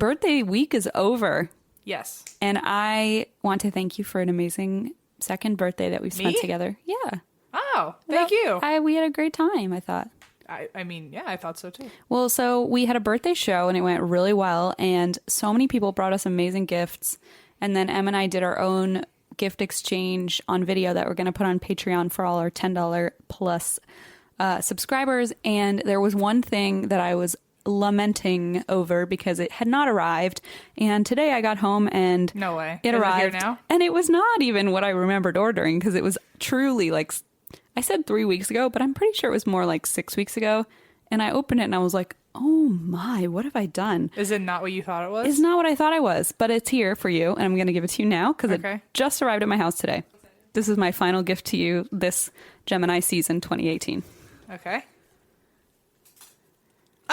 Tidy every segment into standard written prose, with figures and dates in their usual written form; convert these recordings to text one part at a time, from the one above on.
birthday week is over. Yes. And I want to thank you for an amazing second birthday that we've spent together. Yeah. Oh, thank you. We had a great time, I thought. I mean, yeah, I thought so too. Well, so we had a birthday show and it went really well. And so many people brought us amazing gifts. And then Em and I did our own gift exchange on video that we're going to put on Patreon for all our $10 plus subscribers. And there was one thing that I was lamenting over because it had not arrived. And today I got home and no way it arrived. It here now? And it was not even what I remembered ordering because it was truly like, I said 3 weeks ago, but I'm pretty sure it was more like 6 weeks ago. And I opened it and I was like, oh my, what have I done? Is it not what you thought it was? It's not what I thought it was, but it's here for you. And I'm going to give it to you now because it just arrived at my house today. This is my final gift to you this Gemini season 2018. Okay.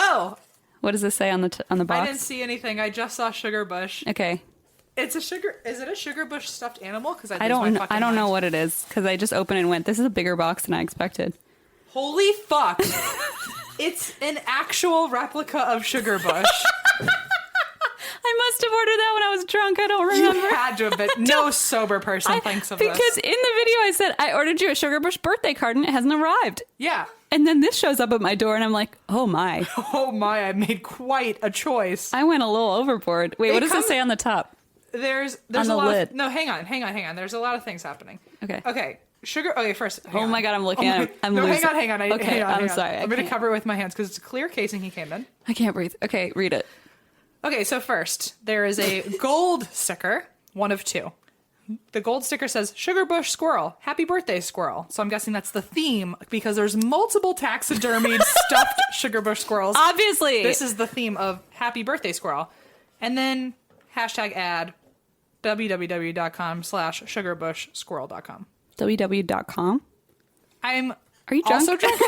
Oh. What does this say on the box? I didn't see anything. I just saw Sugar Bush. Okay. It's a sugar. Is it a Sugar Bush stuffed animal? Because I don't know what it is because I just opened it and went, this is a bigger box than I expected. Holy fuck. It's an actual replica of Sugar Bush. I must have ordered that when I was drunk. I don't remember. You had to have been. No sober person thinks of this. Because in the video I said, I ordered you a Sugar Bush birthday card and it hasn't arrived. Yeah. And then this shows up at my door and I'm like, oh my. Oh my, I made quite a choice. I went a little overboard. Wait, what does it say on the top? There's on a the lot lid. no, hang on. There's a lot of things happening. Okay. Sugar. Okay, first. Oh my god, I'm looking at it. I'm losing. Hang on. Okay, I'm sorry. I'm going to cover it with my hands because it's a clear casing he came in. I can't breathe. Okay, read it. Okay, so first, there is a gold sticker, one of two. The gold sticker says, Sugar Bush Squirrel, Happy Birthday Squirrel. So I'm guessing that's the theme because there's multiple taxidermied stuffed Sugar Bush squirrels. Obviously. This is the theme of Happy Birthday Squirrel. And then #ad www.com/sugarbushsquirrel.com. www.com? Are you drunk? Also drunk?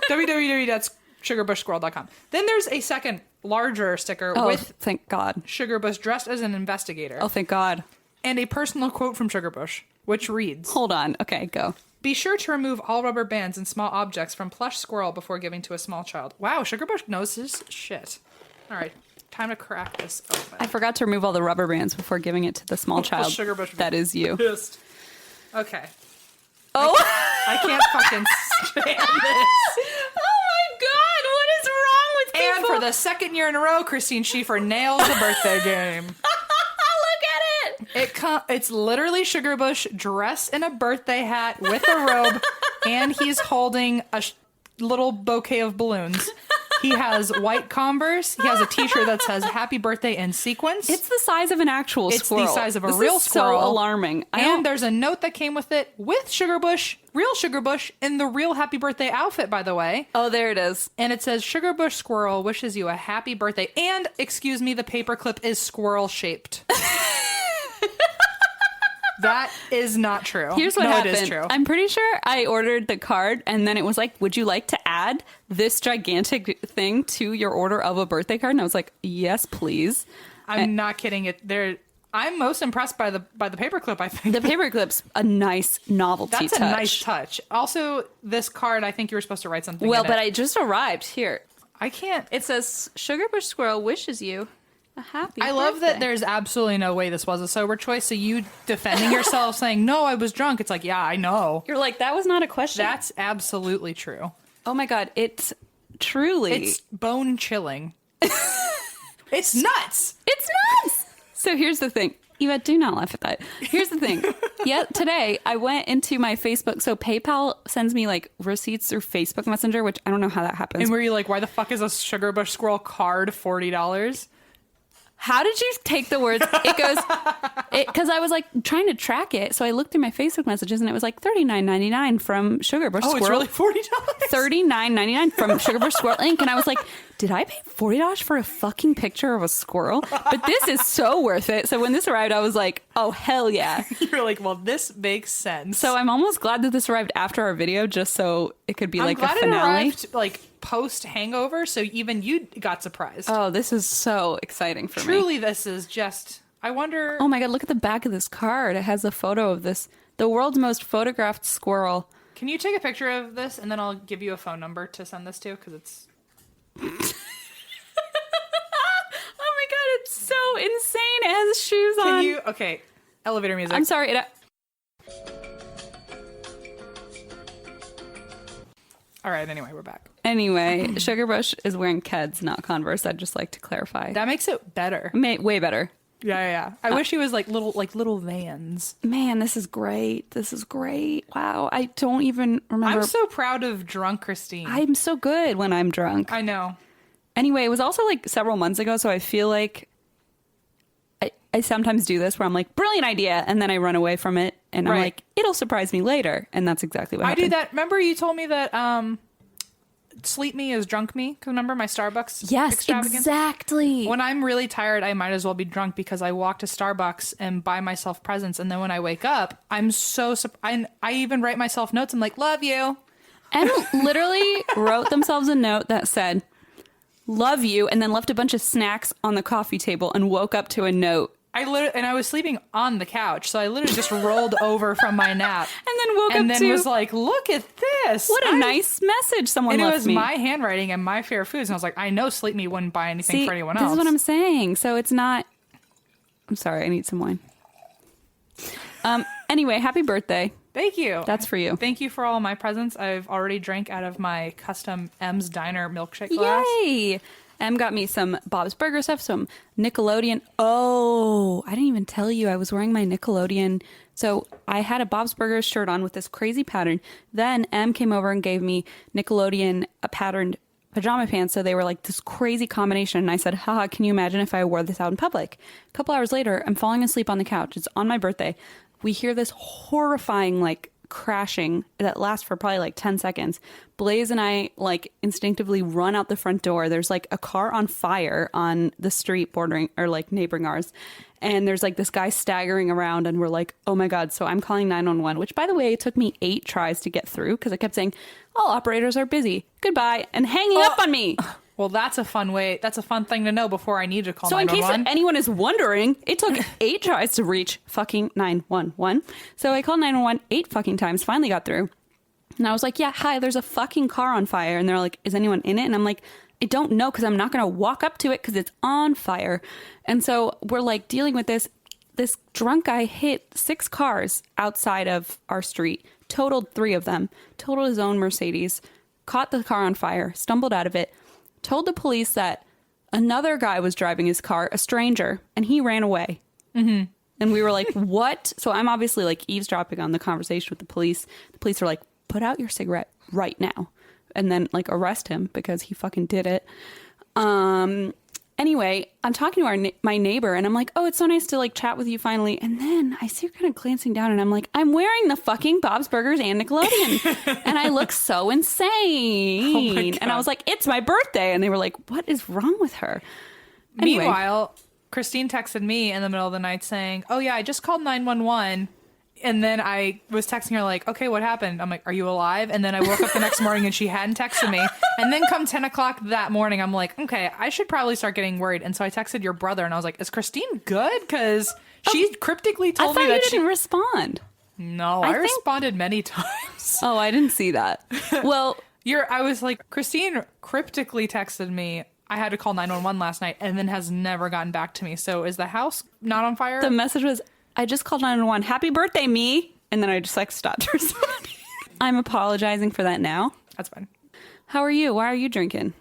www.sugarbushsquirrel.com. Then there's a second, larger sticker with thank God. Sugar Bush dressed as an investigator. Oh, thank God. And a personal quote from Sugar Bush, which reads... Hold on. Okay, go. Be sure to remove all rubber bands and small objects from plush squirrel before giving to a small child. Wow, Sugar Bush knows his shit. All right, time to crack this open. I forgot to remove all the rubber bands before giving it to the small child. Sugar Bush that is you. Pissed. Okay. Oh! I can't fucking stand this. Oh my God, what is wrong with people? And for the second year in a row, Christine Schieffer nails the birthday game. It's literally Sugar Bush dressed in a birthday hat with a robe, and he's holding a little bouquet of balloons. He has white Converse. He has a t-shirt that says Happy Birthday in sequins. It's the size of an actual squirrel. It's the size of a this real is squirrel. So alarming. And there's a note that came with it with Sugar Bush, real Sugar Bush, in the real Happy Birthday outfit, by the way. Oh, there it is. And it says, Sugar Bush Squirrel wishes you a happy birthday. And, excuse me, the paperclip is squirrel-shaped. That is not true. Here's what happened. It is true. I'm pretty sure I ordered the card and then it was like, would you like to add this gigantic thing to your order of a birthday card? And I was like, yes, please. I'm not kidding. I'm most impressed by the paperclip, I think. The paperclip's a nice novelty touch. That's a nice touch. Also, this card, I think you were supposed to write something Well, in but it. I just arrived here. I can't. It says, Sugar Bush Squirrel wishes you a happy I love that there's absolutely no way this was a sober choice. So you defending yourself saying, no, I was drunk. It's like, yeah, I know. You're like, that was not a question. That's absolutely true. Oh my God. It's truly. It's bone chilling. It's nuts. It's nuts. So here's the thing. Eva, do not laugh at that. Here's the thing. Yeah, today I went into my Facebook. So PayPal sends me like receipts through Facebook Messenger, which I don't know how that happens. And were you like, why the fuck is a Sugar Bush Squirrel card $40? How did you take the words? It goes, because I was like trying to track it. So I looked through my Facebook messages and it was like $39.99 from Sugar Bush Squirrel. Oh, it's really $40? $39.99 from Sugar Bush Squirrel Inc. And I was like, did I pay $40 for a fucking picture of a squirrel? But this is so worth it. So when this arrived, I was like, oh, hell yeah. You're like, well, this makes sense. So I'm almost glad that this arrived after our video just so it could be like a finale. I'm glad it arrived like post hangover, so even you got surprised. Oh, this is so exciting for me. Truly, this is just, I wonder. Oh my God, look at the back of this card. It has a photo of this, the world's most photographed squirrel. Can you take a picture of this and then I'll give you a phone number to send this to? Because it's... Oh my God, it's has shoes on. Can you? Okay. Elevator music. I'm sorry. All right. Anyway, we're back. Anyway, Sugarbush is wearing Keds, not Converse. I'd just like to clarify. That makes it better. Way better. Yeah. I wish he was like little Vans. Man, this is great. This is great. Wow. I don't even remember. I'm so proud of drunk Christine. I'm so good when I'm drunk. I know. Anyway, it was also like several months ago, so I feel like I sometimes do this where I'm like, brilliant idea, and then I run away from it, and I'm like, it'll surprise me later, and that's exactly what happened. I do that. Remember you told me that sleep me is drunk me? Because remember my Starbucks extravagance? Exactly. When I'm really tired, I might as well be drunk because I walk to Starbucks and buy myself presents, and then when I wake up, I'm so I even write myself notes. I'm like, love you. And literally wrote themselves a note that said, love you, and then left a bunch of snacks on the coffee table and woke up to a note. I was sleeping on the couch, so I literally just rolled over from my nap. And then woke up and then was like, look at this. What a nice message someone left me. And it was my handwriting and my favorite foods. And I was like, I know Sleep Me wouldn't buy anything for anyone else. This is what I'm saying. So it's not... I'm sorry, I need some wine. Anyway, happy birthday. Thank you. That's for you. Thank you for all my presents. I've already drank out of my custom M's Diner milkshake glass. Yay! Em got me some Bob's Burger stuff, some Nickelodeon. Oh, I didn't even tell you I was wearing my Nickelodeon. So I had a Bob's Burgers shirt on with this crazy pattern. Then Em came over and gave me Nickelodeon patterned pajama pants. So they were like this crazy combination. And I said, haha, can you imagine if I wore this out in public? A couple hours later, I'm falling asleep on the couch. It's on my birthday. We hear this horrifying, like, crashing that lasts for probably like 10 seconds. Blaze and I like instinctively run out the front door. There's like a car on fire on the street bordering or like neighboring ours. And there's like this guy staggering around and we're like, oh my God. So I'm calling 911, which by the way, it took me 8 tries to get through because I kept saying, all operators are busy. Goodbye. And hanging up on me. Well, that's a fun way. That's a fun thing to know before I need to call 911. So in case anyone is wondering, it took 8 tries to reach fucking 911. So I called 911 8 fucking times, finally got through. And I was like, yeah, hi, there's a fucking car on fire. And they're like, is anyone in it? And I'm like, I don't know because I'm not going to walk up to it because it's on fire. And so we're like dealing with this. This drunk guy hit 6 cars outside of our street, totaled 3 of them, totaled his own Mercedes, caught the car on fire, stumbled out of it, told the police that another guy was driving his car, a stranger, and he ran away. Mm-hmm. And we were like, what? So I'm obviously like eavesdropping on the conversation with the police. The police are like, put out your cigarette right now. And then like arrest him because he fucking did it. Anyway, I'm talking to my neighbor and I'm like, oh, it's so nice to like chat with you finally. And then I see her kind of glancing down and I'm like, I'm wearing the fucking Bob's Burgers and Nickelodeon. And I look so insane. Oh and I was like, it's my birthday. And they were like, what is wrong with her? Anyway. Meanwhile, Christine texted me in the middle of the night saying, oh yeah, I just called 911. And then I was texting her like, okay, what happened? I'm like, are you alive? And then I woke up the next morning and she hadn't texted me. And then come 10 o'clock that morning, I'm like, okay, I should probably start getting worried. And so I texted your brother and I was like, is Christine good? Because she cryptically told me that you didn't respond. No, I responded many times. Oh, I didn't see that. Well, I was like, Christine cryptically texted me, I had to call 911 last night and then has never gotten back to me. So is the house not on fire? The message was, I just called 911. Happy birthday, me. And then I just like stopped responding. I'm apologizing for that now. That's fine. How are you? Why are you drinking?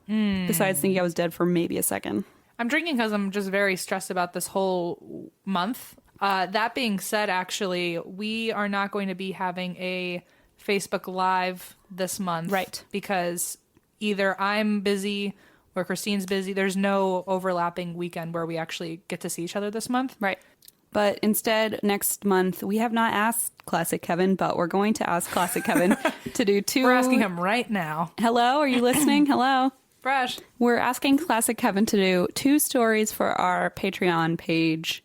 Besides thinking I was dead for maybe a second. I'm drinking because I'm just very stressed about this whole month. That being said, actually, we are not going to be having a Facebook Live this month. Right. Because either I'm busy or Christine's busy. There's no overlapping weekend where we actually get to see each other this month. Right. But instead, next month, we have not asked Classic Kevin, but we're going to ask Classic Kevin to do 2... We're asking him right now. Hello? Are you listening? Hello? Fresh. We're asking Classic Kevin to do 2 stories for our Patreon page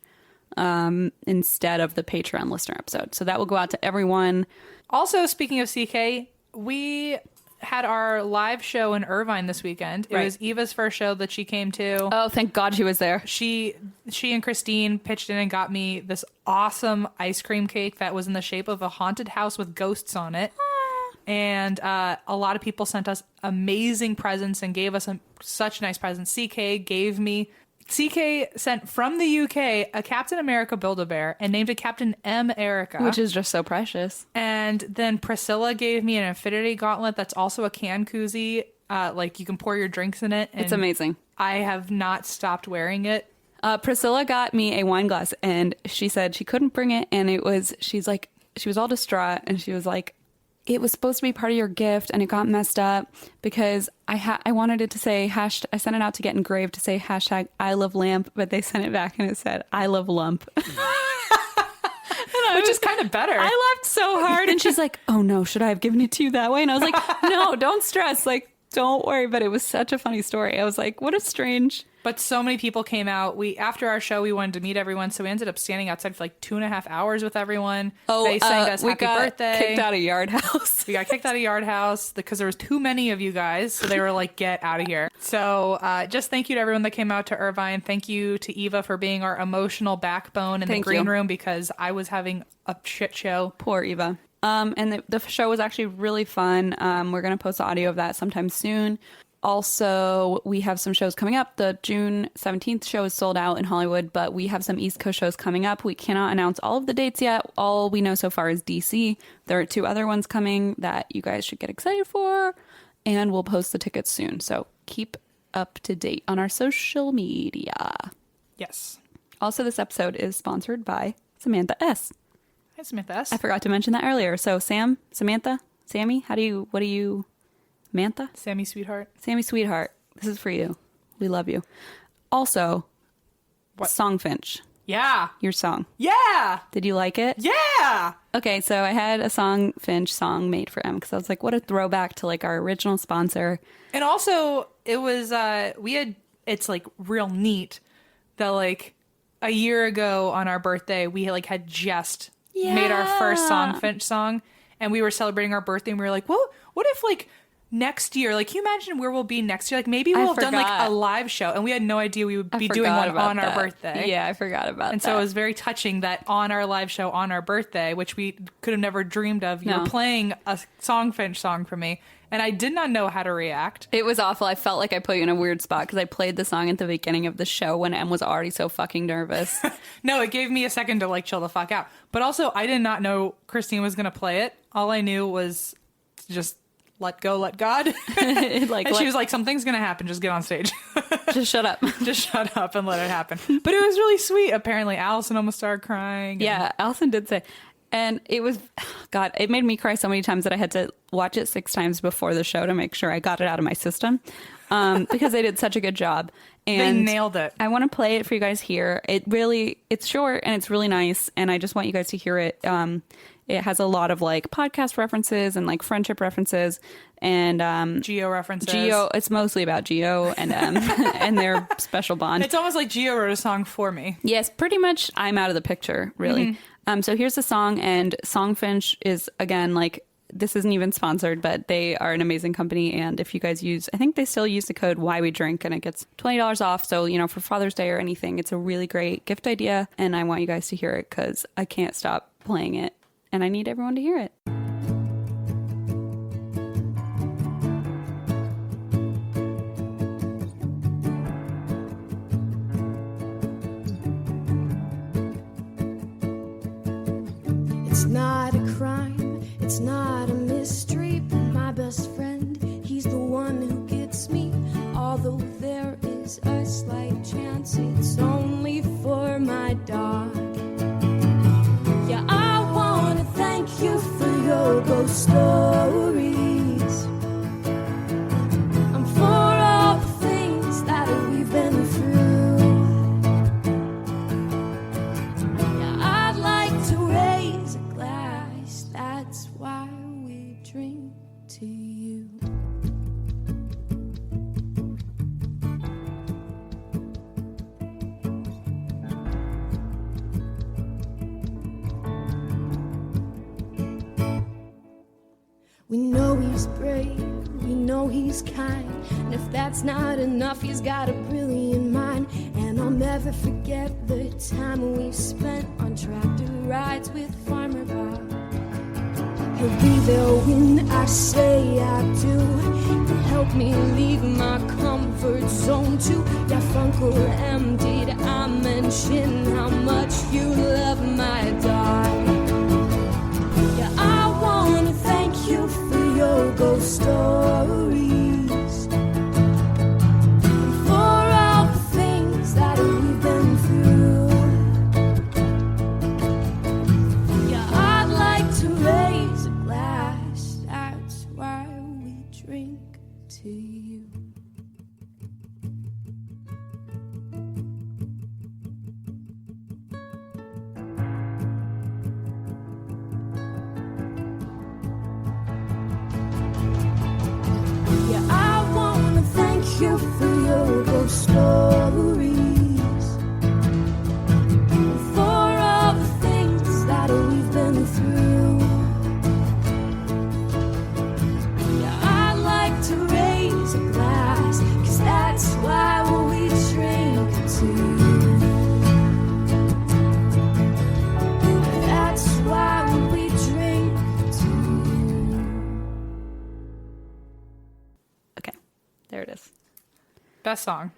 instead of the Patreon listener episode. So that will go out to everyone. Also, speaking of CK, we had our live show in Irvine this weekend. It was Eva's first show that she came to. Oh, thank God she was there. She and Christine pitched in and got me this awesome ice cream cake that was in the shape of a haunted house with ghosts on it. And a lot of people sent us amazing presents and gave us such nice presents. CK gave me CK sent from the UK a Captain America Build-A-Bear and named it Captain M. Erica. Which is just so precious. And then Priscilla gave me an infinity gauntlet that's also a can koozie. Like you can pour your drinks in it. And it's amazing. I have not stopped wearing it. Priscilla got me a wine glass and she said she couldn't bring it. And she was all distraught and she was like, it was supposed to be part of your gift and it got messed up because I wanted it to say I sent it out to get engraved to say hashtag I love lamp, but they sent it back and it said I love lump. Which is kind of better. I laughed so hard and she's like, oh no, should I have given it to you that way? And I was like, no, don't stress. Like, don't worry. But it was such a funny story. I was like, what a strange. But so many people came out. After our show, we wanted to meet everyone, so we ended up standing outside for like 2.5 hours with everyone. Oh, they sang us happy birthday. We got kicked out of Yard House. We got kicked out of Yard House because there was too many of you guys, so they were like, get out of here. So just thank you to everyone that came out to Irvine. Thank you to Eva for being our emotional backbone in the green room because I was having a shit show. Poor Eva. And the show was actually really fun. We're going to post the audio of that sometime soon. Also, we have some shows coming up. The June 17th show is sold out in Hollywood, but we have some East Coast shows coming up. We cannot announce all of the dates yet. All we know so far is DC. There are 2 other ones coming that you guys should get excited for, and we'll post the tickets soon. So keep up to date on our social media. Yes. Also, this episode is sponsored by Samantha S. Hi, Samantha S. I forgot to mention that earlier. So Sam, Samantha, Sammy, what do you... Mantha? Sammy Sweetheart. Sammy Sweetheart. This is for you. We love you. Also, what? Songfinch. Yeah. Your song. Yeah. Did you like it? Yeah. Okay, so I had a Songfinch song made for him because I was like, what a throwback to like our original sponsor. And also, it was, it's like real neat that like a year ago on our birthday, we like had just made our first Songfinch song and we were celebrating our birthday and we were like, well, what if like next year, like, can you imagine where we'll be next year? Like, maybe we'll have done like a live show, and we had no idea we would be doing one on our birthday. Yeah, I forgot about that. And so it was very touching that on our live show on our birthday, which we could have never dreamed of, you were playing a Songfinch song for me, and I did not know how to react. It was awful. I felt like I put you in a weird spot because I played the song at the beginning of the show when Em was already so fucking nervous. No, it gave me a second to like chill the fuck out. But also, I did not know Christine was going to play it. All I knew was just let go, let God. And she was like, something's going to happen. Just get on stage. Just shut up. Just shut up and let it happen. But it was really sweet. Apparently, Allison almost started crying. Yeah, Allison did say. And it was, God, it made me cry so many times that I had to watch it 6 times before the show to make sure I got it out of my system. Because they did such a good job. And they nailed it. I want to play it for you guys here. It's short and it's really nice. And I just want you guys to hear it. It has a lot of like podcast references and like friendship references and Geo references. It's mostly about Geo and and their special bond. It's almost like Geo wrote a song for me. Yes, pretty much. I'm out of the picture, really. Mm-hmm. So here's the song, and Songfinch is again like, this isn't even sponsored, but they are an amazing company. And if you guys I think they still use the code Why We Drink, and it gets $20 off. So, you know, for Father's Day or anything, it's a really great gift idea. And I want you guys to hear it because I can't stop playing it. And I need everyone to hear it. It's not a crime, it's not a mystery, but my best friend, he's the one who gets me. Although there is a slight chance it's only for my dog. Yeah, I wanna thank you for your ghost stories, and for all the things that we've been through. Yeah, I'd like to raise a glass, that's why we drink to you. We know he's brave, we know he's kind, and if that's not enough, he's got a brilliant mind. And I'll never forget the time we've spent on tractor rides with Farmer Bob. He'll be there when I say I do, to help me leave my comfort comfort zone too. Your Funkel emptied. I mention how much you love my dog. Yeah, I wanna thank you for your ghost stories, and for all the things that we've been through. Yeah, I'd like to raise a glass. That's why we drink to you. Yeah, I wanna thank you for your ghost stories, and for all the things that we've been through. Yeah, I'd like to raise a glass, 'cause that's why we drink to you. That's why we drink to you. Okay, there it is. Best song.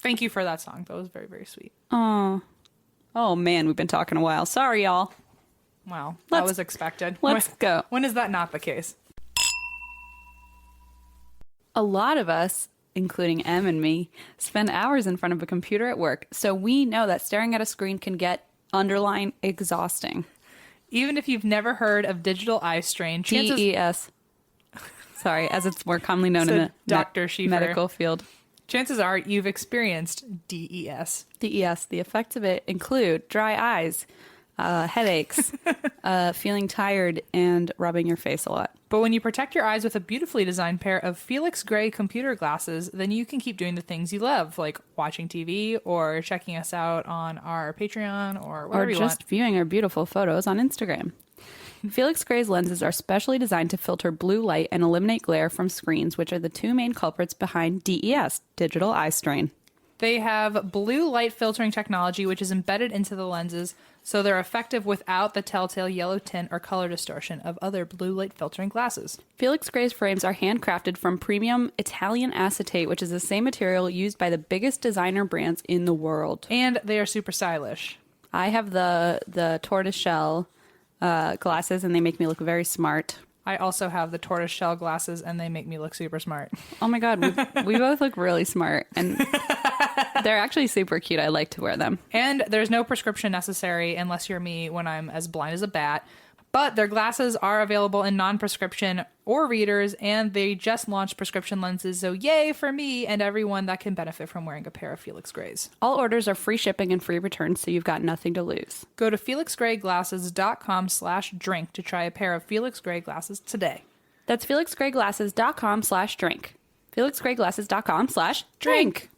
Thank you for that song. That was very, very sweet. Oh man, we've been talking a while. Sorry, y'all. Wow. That Let's- was expected. let's go. When is that not the case? A lot of us, including Em and me, spend hours in front of a computer at work, so we know that staring at a screen can get underline exhausting. Even if you've never heard of digital eye strain, chances DES. Sorry, as it's more commonly known in Said the Dr. Schiefer. medical field. chances are you've experienced DES. DES. The effects of it include dry eyes, headaches, feeling tired, and rubbing your face a lot. But when you protect your eyes with a beautifully designed pair of Felix Gray computer glasses, then you can keep doing the things you love, like watching TV or checking us out on our Patreon or whatever Or you just want. viewing our beautiful photos on Instagram. Felix Gray's lenses are specially designed to filter blue light and eliminate glare from screens, which are the two main culprits behind DES, digital eye strain. They have blue light filtering technology, which is embedded into the lenses, so they're effective without the telltale yellow tint or color distortion of other blue light filtering glasses. Felix Gray's frames are handcrafted from premium Italian acetate, which is the same material used by the biggest designer brands in the world. And they are super stylish. I have the tortoiseshell glasses, and they make me look very smart. I also have the tortoiseshell glasses, and they make me look super smart. Oh my god, we both look really smart, and they're actually super cute. I like to wear them. And there's no prescription necessary unless you're me when I'm as blind as a bat. But their glasses are available in non-prescription or readers, and they just launched prescription lenses, so yay for me and everyone that can benefit from wearing a pair of Felix Grays. All orders are free shipping and free returns, so you've got nothing to lose. Go to felixgrayglasses.com/drink to try a pair of Felix Gray glasses today. That's felixgrayglasses.com/drink. felixgrayglasses.com/drink.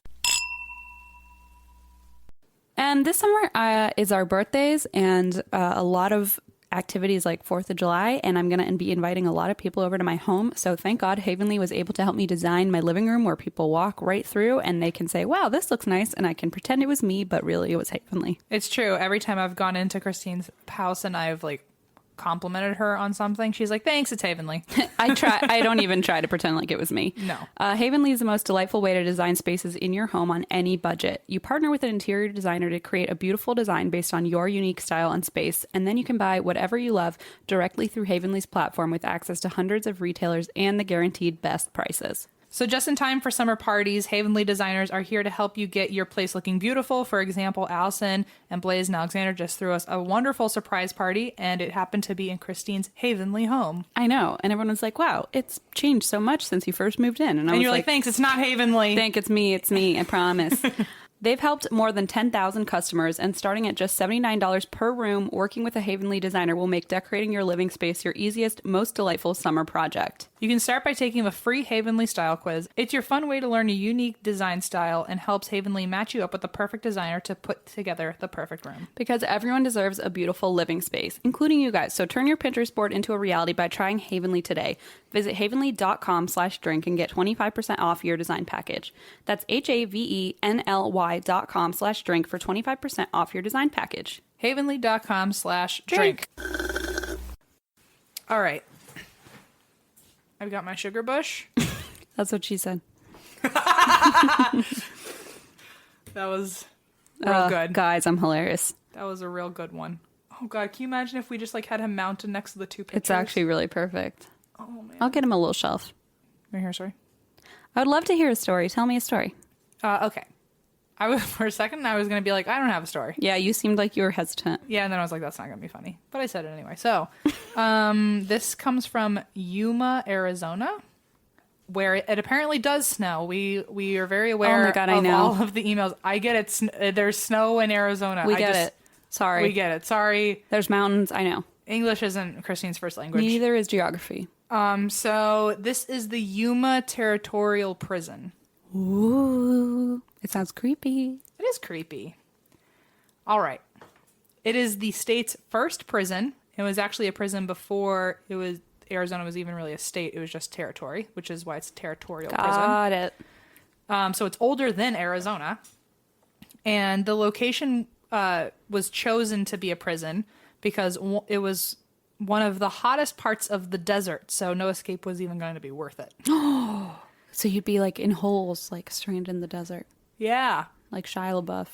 And this summer is our birthdays and a lot of activities like 4th of July, and I'm going to be inviting a lot of people over to my home. So thank God Havenly was able to help me design my living room where people walk right through and they can say, wow, this looks nice, and I can pretend it was me, but really it was Havenly. It's true. Every time I've gone into Christine's house and I've complimented her on something, she's like, thanks, it's Havenly. I don't even try to pretend like it was me. No. Havenly is the most delightful way to design spaces in your home on any budget. You partner with an interior designer to create a beautiful design based on your unique style and space, and then you can buy whatever you love directly through Havenly's platform with access to hundreds of retailers and the guaranteed best prices. So just in time for summer parties, Havenly designers are here to help you get your place looking beautiful. For example, Allison and Blaze and Alexander just threw us a wonderful surprise party, and it happened to be in Christine's Havenly home. I know. And everyone was like, wow, it's changed so much since you first moved in. And I was you're like, thanks, it's not Havenly. Think it's me, I promise. They've helped more than 10,000 customers, and starting at just $79 per room, working with a Havenly designer will make decorating your living space your easiest, most delightful summer project. You can start by taking the free Havenly style quiz. It's your fun way to learn a unique design style and helps Havenly match you up with the perfect designer to put together the perfect room. Because everyone deserves a beautiful living space, including you guys. So turn your Pinterest board into a reality by trying Havenly today. Visit havenly.com/drink and get 25% off your design package. That's havenly.com/drink for 25% off your design package. Havenly.com/drink. All right. I've got my sugar bush. That's what she said. That was real good. Guys, I'm hilarious. That was a real good one. Oh God, can you imagine if we just like had him mounted next to the two pictures? It's actually really perfect. Oh man. I'll get him a little shelf. Let me hear a story. I would love to hear a story. Tell me a story. Okay. For a second, I was going to be like, I don't have a story. Yeah, you seemed like you were hesitant. Yeah, and then I was like, that's not going to be funny. But I said it anyway. So, this comes from Yuma, Arizona, where it apparently does snow. We are very aware Oh my God, I of know. all of the emails. I get it. There's snow in Arizona. We get it. Sorry. We get it. Sorry. There's mountains. I know. English isn't Christine's first language. Neither is geography. So this is the Yuma Territorial Prison. Ooh. It sounds creepy. It is creepy. All right. It is the state's first prison. It was actually a prison before Arizona was even really a state. It was just territory, which is why it's a territorial prison. Got it. So it's older than Arizona. And the location was chosen to be a prison because it was one of the hottest parts of the desert. So no escape was even going to be worth it. So you'd be like in holes, like stranded in the desert, Yeah. like Shia LaBeouf.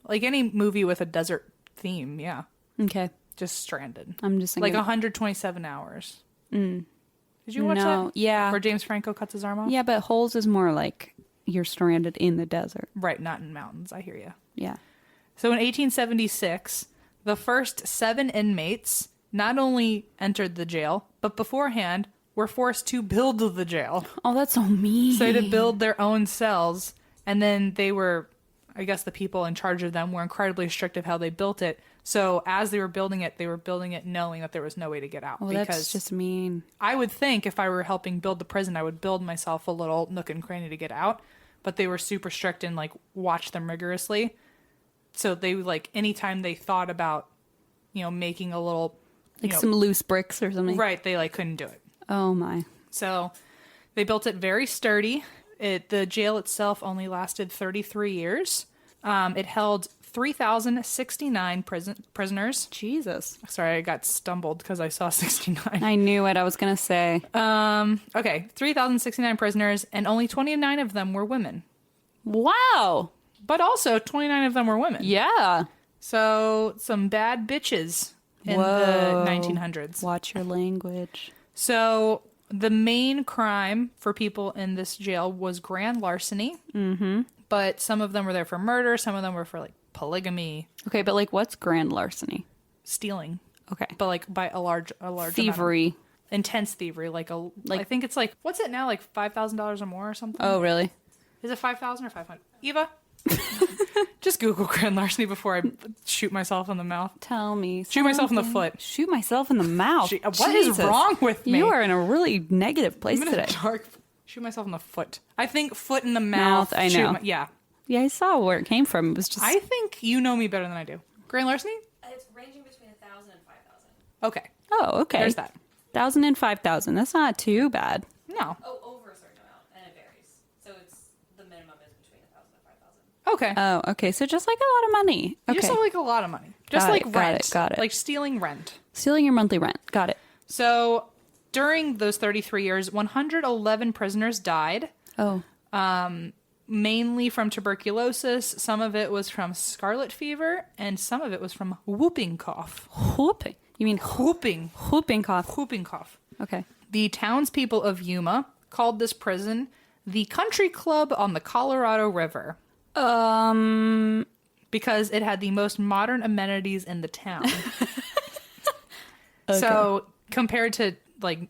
Like any movie with a desert theme. Yeah. Okay. Just stranded. I'm just thinking. Like 127 hours. Did you watch No, that? yeah. Where James Franco cuts his arm off? Yeah, but holes is more like you're stranded in the desert. Right, not in mountains. I hear you. Yeah. So in 1876, the first 7 inmates not only entered the jail, but beforehand were forced to build the jail. Oh, that's so mean. So they had to build their own cells. And then they were, I guess the people in charge of them were incredibly strict of how they built it. So as they were building it knowing that there was no way to get out. Oh, that's just mean. I would think if I were helping build the prison, I would build myself a little nook and cranny to get out. But they were super strict and like watched them rigorously. So they like anytime they thought about, making a little, Like some loose bricks or something. right, they like couldn't do it. Oh my. So they built it very sturdy. The jail itself only lasted 33 years. It held 3,069 prisoners. Jesus. Sorry, I got stumbled because I saw 69. I knew it. I was going to say. Okay, 3,069 prisoners, and only 29 of them were women. Wow. But also, 29 of them were women. Yeah. So, some bad bitches in Whoa. the 1900s. Watch your language. So, the main crime for people in this jail was grand larceny. Mm-hmm. But some of them were there for murder. Some of them were for, like, polygamy. Okay, but like what's grand larceny? Stealing. Okay. But, like, by a large Thievery. amount. Intense thievery. Like, I think it's like, what's it now? Like, $5,000 or more or something? Oh, really? Is it 5,000 or 500? Eva? Just Google grand larceny before I shoot myself in the mouth. Tell me. Shoot myself in the foot. Shoot myself in the mouth. What is wrong with me? You are in a really negative place I'm in today. a dark. Shoot myself in the foot. I think foot in the mouth. I know. Yeah. Yeah, I saw where it came from. It was just. I think you know me better than I do. Grand larceny? It's ranging between 1,000 and 5,000. Okay. Oh, okay. There's that. 1,000 and 5,000. That's not too bad. No. Oh, over a certain amount, and it varies. So it's the minimum is between 1,000 and 5,000. Okay. Oh, okay. So just like a lot of money. You Okay. just have like a lot of money. Just Got like it, rent. got it. Like stealing rent. Stealing your monthly rent. Got it. So during those 33 years, 111 prisoners died. Oh. Mainly from tuberculosis. Some of it was from scarlet fever, and some of it was from whooping cough. Whooping. You mean Whooping cough. Whooping cough. Okay. The townspeople of Yuma called this prison the Country Club on the Colorado River because it had the most modern amenities in the town. So compared to like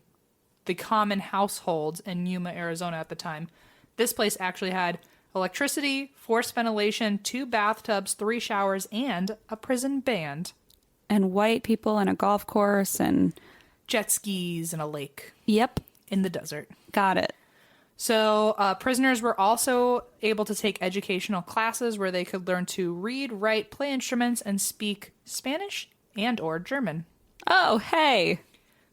the common households in Yuma, Arizona at the time, this place actually had electricity, forced ventilation, 2 bathtubs, 3 showers, and a prison band. And white people and a golf course and. Jet skis and a lake Yep. in the desert. Got it. So prisoners were also able to take educational classes where they could learn to read, write, play instruments, and speak Spanish and or German. Oh, hey.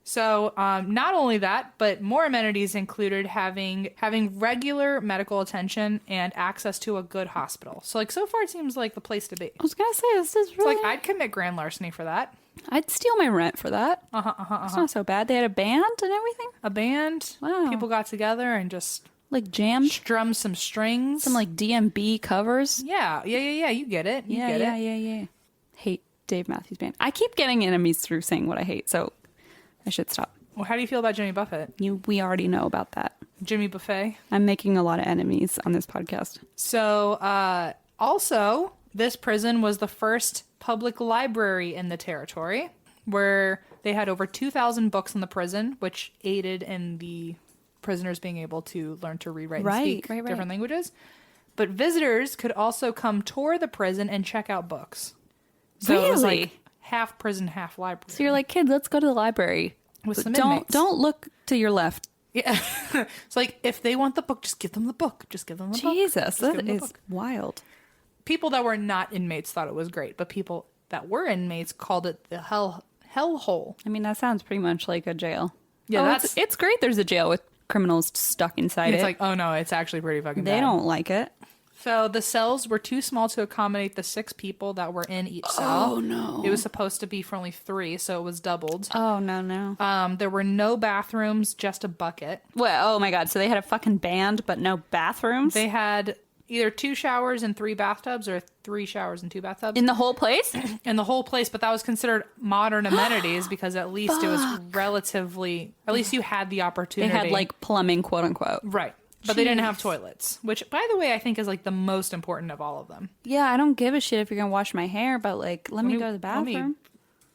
So not only that, but more amenities included having regular medical attention and access to a good hospital. So like so far it seems like the place to be. I was going to say, this is It's really. like I'd commit grand larceny for that. I'd steal my rent for that. It's not so bad. They had a band and everything. A band, Wow. people got together and just Like jammed? strum some strings. Some like DMB covers? Yeah. You get it. You get it. Yeah. Hate Dave Matthews Band. I keep getting enemies through saying what I hate, so I should stop. Well, how do you feel about Jimmy Buffett? We already know about that. Jimmy Buffet? I'm making a lot of enemies on this podcast. So, also, this prison was the first public library in the territory, where they had over 2,000 books in the prison, which aided in the prisoners being able to learn to read, write, and speak different languages. But visitors could also come tour the prison and check out books. So it was like half prison, half library. So you're like, kids, let's go to the library. With some don't inmates. don't look to your left. Yeah. It's like, if they want the book, just give them the book. Just give them the book. Jesus, Just give that them the is book. wild. People that were not inmates thought it was great, but people that were inmates called it the hell hole. I mean, that sounds pretty much like a jail. Yeah, that's it's great. There's a jail with criminals stuck inside It's it. like, oh no, it's actually pretty fucking They bad. don't like it. So the cells were too small to accommodate the 6 people that were in each cell. Oh no. It was supposed to be for only 3, so it was doubled. Oh no. There were no bathrooms, just a bucket. Well, oh my god. So they had a fucking band, but no bathrooms They had either 2 showers and 3 bathtubs, or 3 showers and 2 bathtubs in the whole place. in the whole place. But that was considered modern amenities because at least it was relatively. At least you had the They opportunity. had like plumbing, quote unquote. right, but they didn't have toilets, which, by the way, I think is like the most important of all of them. Yeah, I don't give a shit if you're gonna wash my hair, but like, let me go to the let me- bathroom.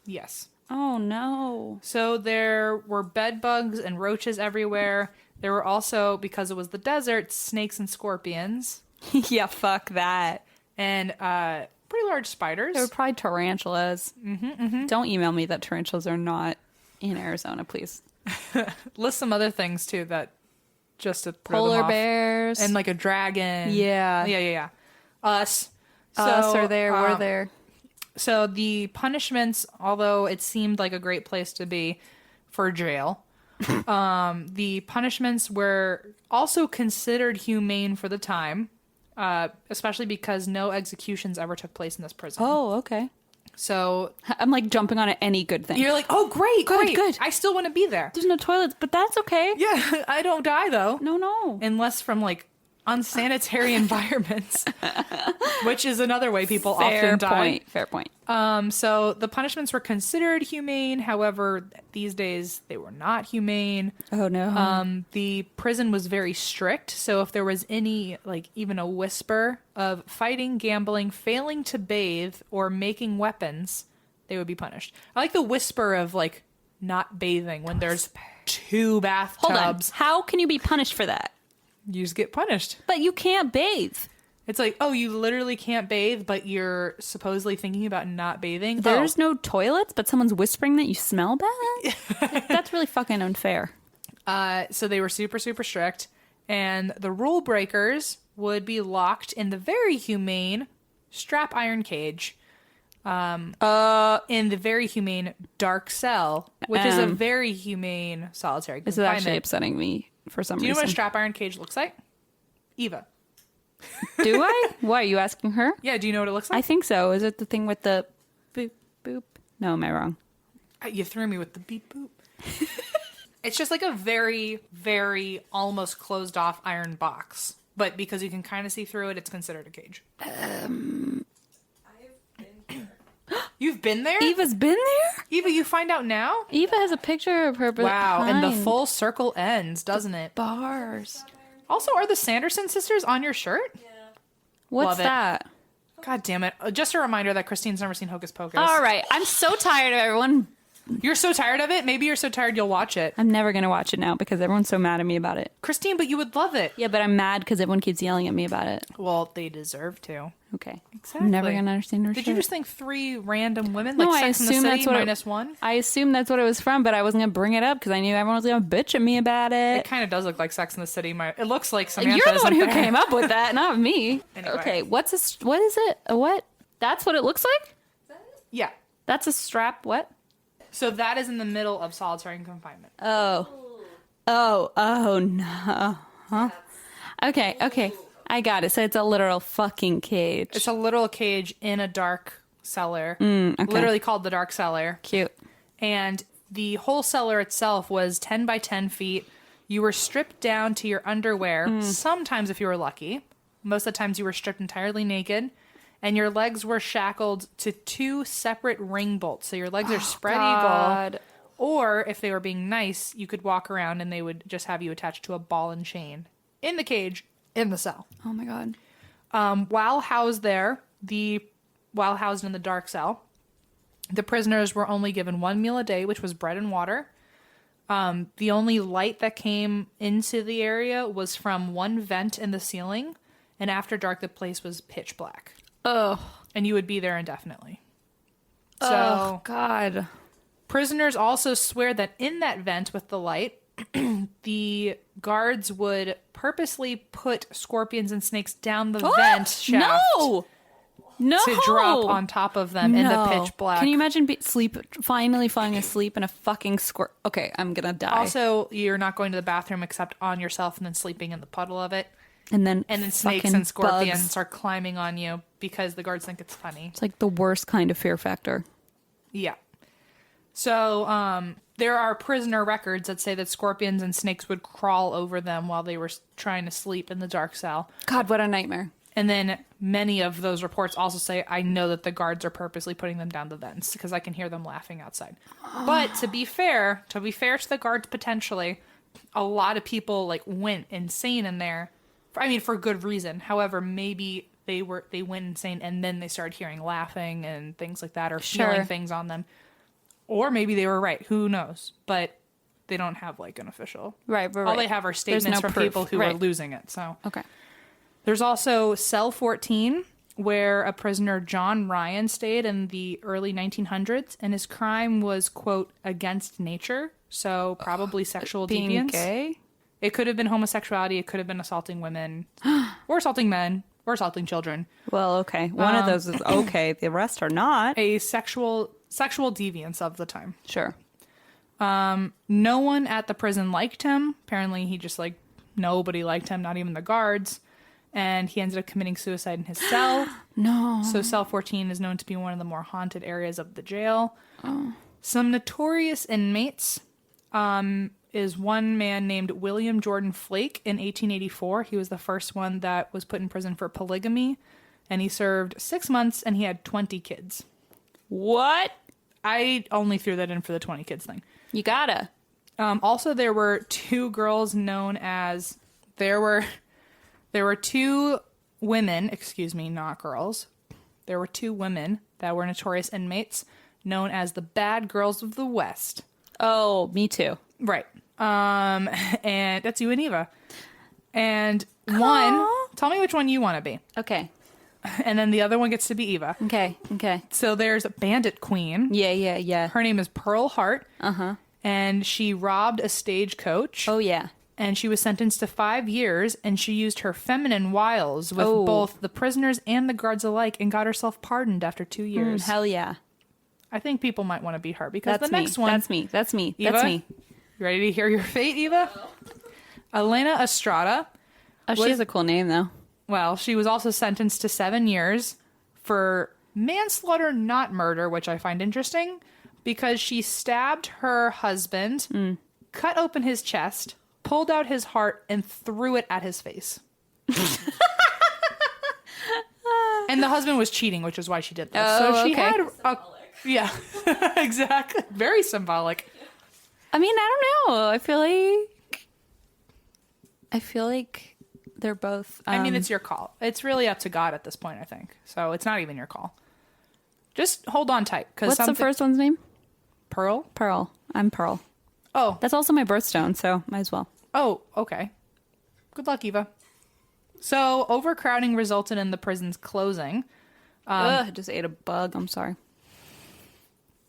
Yes. Oh no. So there were bed bugs and roaches everywhere. There were also, because it was the desert, snakes and scorpions Yeah, fuck that. and pretty large spiders. There were probably tarantulas. Don't email me that tarantulas are not in Arizona, please. List some other things too that just to throw them Polar off. bears And like a dragon. Yeah. Yeah. Us. Us are there. We're there. So the punishments, although it seemed like a great place to be for jail, the punishments were also considered humane for the time, especially because no executions ever took place in this prison. Oh, okay. So I'm like jumping on any good thing. you're like, oh, great, Good, great. good. I still want to be there. There's no toilets, but that's okay. Yeah, I don't die though. No. Unless from like unsanitary environments, which is another way people often die. Fair point. So the punishments were considered humane. However, these days they were not humane. Oh no. The prison was very strict. So if there was any, like even a whisper of fighting, gambling, failing to bathe, or making weapons, they would be punished. I like the whisper of like not bathing when there's 2 bathtubs. Hold on. How can you be punished for that? You just get punished. But you can't bathe. It's like, oh, you literally can't bathe, but you're supposedly thinking about not bathing. There's no toilets, but someone's whispering that you smell bad? That's really fucking unfair. So they were super, super strict. And the rule breakers would be locked in the very humane strap iron cage. In the very humane dark cell, which is a very humane solitary This confinement. is actually upsetting me for some Do you know reason. what a strap iron cage looks like? Eva. Do I? Why are you asking her? Yeah, do you know what it looks I like? think so. Is it the thing with the boop boop? No, am I wrong? You threw me with the beep boop. It's just like a very, very almost closed off iron box. But because you can kind of see through it, it's considered a cage. You've been there? Eva's been there? Eva, you find out now? Eva has a picture of her Wow, and the behind full circle ends, doesn't it? bars. Also, are the Sanderson sisters on your shirt? What's Love it. that? God damn it. Just a reminder that Christine's never seen Hocus Pocus. All right. I'm so tired of everyone. You're so tired of it? Maybe you're so tired you'll watch it. I'm never going to watch it now because everyone's so mad at me about it. Christine, but you would love it. Yeah, but I'm mad because everyone keeps yelling at me about it. Well, they deserve to. Okay. Exactly. I'm never going to understand her Did shit. you just think 3 random women? No, Like I Sex and the assume City that's what minus 1? I assumed that's what it was from, but I wasn't going to bring it up because I knew everyone was going to bitch at me about It it. kind of does look like Sex and the City. It looks like Samantha. You're the one who isn't there? came up with that, not me. Anyway. Okay, what is it? A what? That's what it looks like? Yeah. That's a strap. What? So that is in the middle of solitary confinement. Oh no. Huh? Okay. I got it. So it's a literal fucking cage. It's a literal cage in a dark cellar. okay. Literally called the dark cellar. Cute. And the whole cellar itself was 10 by 10 feet, You were stripped down to your underwear, sometimes if you were lucky. Most of the times you were stripped entirely naked, and your legs were shackled to 2 separate ring bolts. So your legs are spread eagle. Or if they were being nice, you could walk around and they would just have you attached to a ball and chain in the cage in the cell. Oh my God. While housed in the dark cell, the prisoners were only given 1 meal a day, which was bread and water. The only light that came into the area was from 1 vent in the ceiling, and after dark, the place was pitch black. Oh. And you would be there indefinitely. Oh, So, God. prisoners also swear that in that vent with the light, the guards would purposely put scorpions and snakes down the vent shaft. No. To drop on top of them in the pitch black. Can you imagine finally falling asleep in a fucking Okay, I'm gonna die. Also, you're not going to the bathroom except on yourself and then sleeping in the puddle of it. And then snakes and scorpions are climbing on you because the guards think it's funny. It's like the worst kind of fear factor. Yeah. So, there are prisoner records that say that scorpions and snakes would crawl over them while they were trying to sleep in the dark cell. God, what a nightmare. And then many of those reports also say, I know that the guards are purposely putting them down the vents because I can hear them laughing outside. But to be fair to the guards potentially, a lot of people went insane in there. For good reason. However, maybe they went insane and then they started hearing laughing and things like that or feeling things on them. Or maybe they were right. Who knows? But they don't have an official. Right. All they have are statements from proof. people who are losing it. So okay. There's also Cell 14, where a prisoner, John Ryan, stayed in the early 1900s, and his crime was, quote, against nature, so probably sexual being deviance. Gay? It could have been homosexuality, it could have been assaulting women, or assaulting men, or assaulting children. Well, okay. One of those is okay, the rest are not. A sexual deviance of the time. Sure. No one at the prison liked him. Apparently, he just, nobody liked him, not even the guards. And he ended up committing suicide in his cell. No. So cell 14 is known to be one of the more haunted areas of the jail. Oh. Some notorious inmates is one man named William Jordan Flake in 1884. He was the first one that was put in prison for polygamy. And he served 6 months and he had 20 kids. What? I only threw that in for the 20 kids thing. You gotta. Also, there were 2 girls known as... There were 2 women, not girls. There were 2 women that were notorious inmates known as the Bad Girls of the West. Oh, me too. Right. And that's you and Eva. And one, tell me which one you want to be. Okay. And then the other one gets to be Eva. Okay. So there's Bandit Queen. Yeah. Her name is Pearl Hart. Uh-huh. And she robbed a stagecoach. Oh, yeah. And she was sentenced to 5 years, and she used her feminine wiles with both the prisoners and the guards alike and got herself pardoned after 2 years. Hell yeah. I think people might want to beat her because That's the next one... That's me. Eva, That's me. You ready to hear your fate, Eva? Elena Estrada. Oh, she has a cool name, though. Well, she was also sentenced to 7 years for manslaughter, not murder, which I find interesting, because she stabbed her husband, cut open his chest, pulled out his heart, and threw it at his face. And the husband was cheating, which is why she did this. Oh, so she okay. had yeah, exactly. Very symbolic. I mean, I don't know. I feel like they're both... I mean, it's your call. It's really up to God at this point, I think. So it's not even your call. Just hold on tight. What's the first one's name? Pearl? Pearl. I'm Pearl. Oh. That's also my birthstone, so might as well. Oh, okay. Good luck, Eva. So, overcrowding resulted in the prison's closing. I just ate a bug. I'm sorry.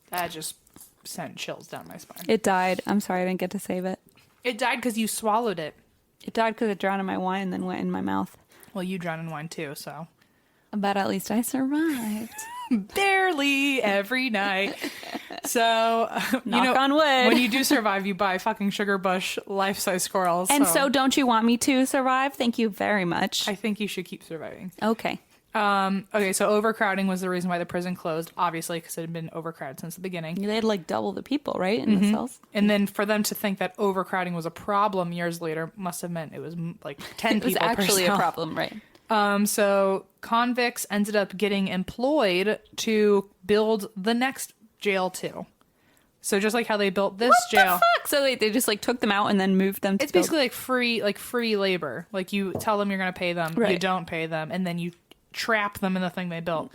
That just sent chills down my spine. It died. I'm sorry I didn't get to save it. It died because you swallowed it. It died because it drowned in my wine and then went in my mouth. Well, you drowned in wine too, so. But at least I survived. Barely every night. So, Knock on wood. When you do survive, you buy fucking Sugar Bush life-size squirrels. And so don't you want me to survive? Thank you very much. I think you should keep surviving. Okay. Okay, so overcrowding was the reason why the prison closed, obviously, because it had been overcrowded since the beginning. They had like double the people, right, in the cells. And then for them to think that overcrowding was a problem years later must have meant it was like 10 It was people actually per a cell. problem, right? So convicts ended up getting employed to build the next jail too. So just like how they built this jail. Fuck. So they just like took them out and then moved them. It's basically like free labor. Like you tell them you're going to pay them, you Right. don't pay them, and then you trap them in the thing they built.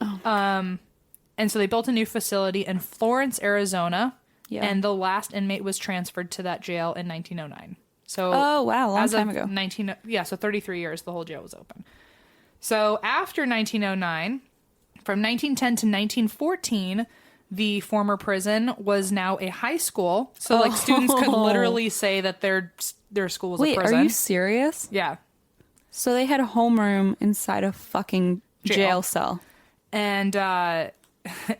Oh. And so they built a new facility in Florence, Arizona, Yeah. and the last inmate was transferred to that jail in 1909. So Oh, wow, a long as time of ago. So 33 years the whole jail was open. So after 1909, from 1910 to 1914, the former prison was now a high school. So like students could literally say that their school was Wait, a prison. are you serious? Yeah. So they had a homeroom inside a fucking jail cell. And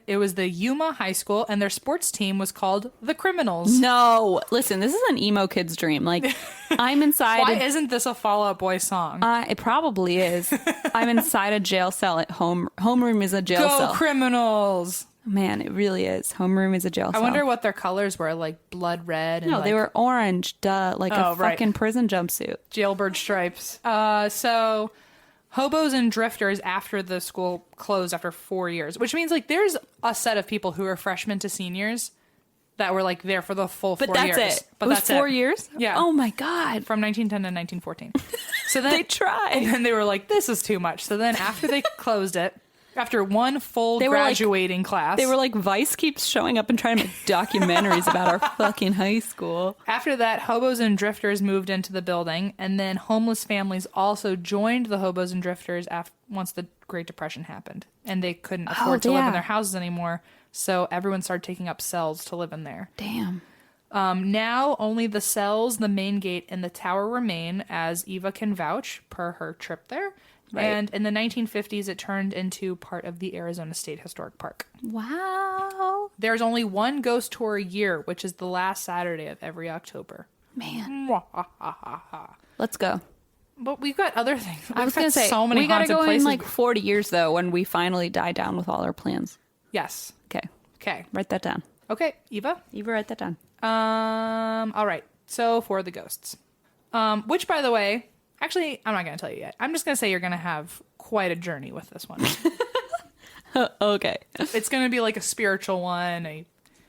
it was the Yuma High School, and their sports team was called the Criminals. No, listen, this is an emo kid's dream. Like, I'm inside. Why isn't this a Fall Out Boy song? It probably is. I'm inside a jail cell at home. Homeroom is a jail Go cell. Criminals! Man, it really is. Homeroom is a jail I cell. wonder what their colors were, like blood red and No, like they were orange. Duh, like a Oh, right. fucking prison jumpsuit. jailbird stripes. So hobos and drifters after the school closed after 4 years, which means like there's a set of people who are freshmen to seniors that were like there for the full But 4 that's years. it. But It was that's 4 it. years? Yeah. Oh my God. From 1910 to 1914. So then They tried. And then they were like, this is too much. So then after they closed it, after one full They were like- graduating class, They were like, Vice keeps showing up and trying to make documentaries about our fucking high school. after that, hobos and drifters moved into the building, and then homeless families also joined the hobos and drifters once the Great Depression happened, and they couldn't afford to live yeah. in their houses anymore. So everyone started taking up cells to live in there. Damn. Now only the cells, the main gate, and the tower remain, as Eva can vouch per her trip there. Right. And in the 1950s, it turned into part of the Arizona State Historic Park. Wow. There's only one ghost tour a year, which is the last Saturday of every October. Man. Let's go. But we've got other things. I was going to say, so many we got to haunted go places. in like 40 years, though, when we finally die down with all our plans. Yes. Okay. Okay. Write that down. Okay, Eva. Eva, write that down. All right. So for the ghosts, which, by the way, actually, I'm not going to tell you yet. I'm just going to say you're going to have quite a journey with this one. Okay. It's going to be like a spiritual one, a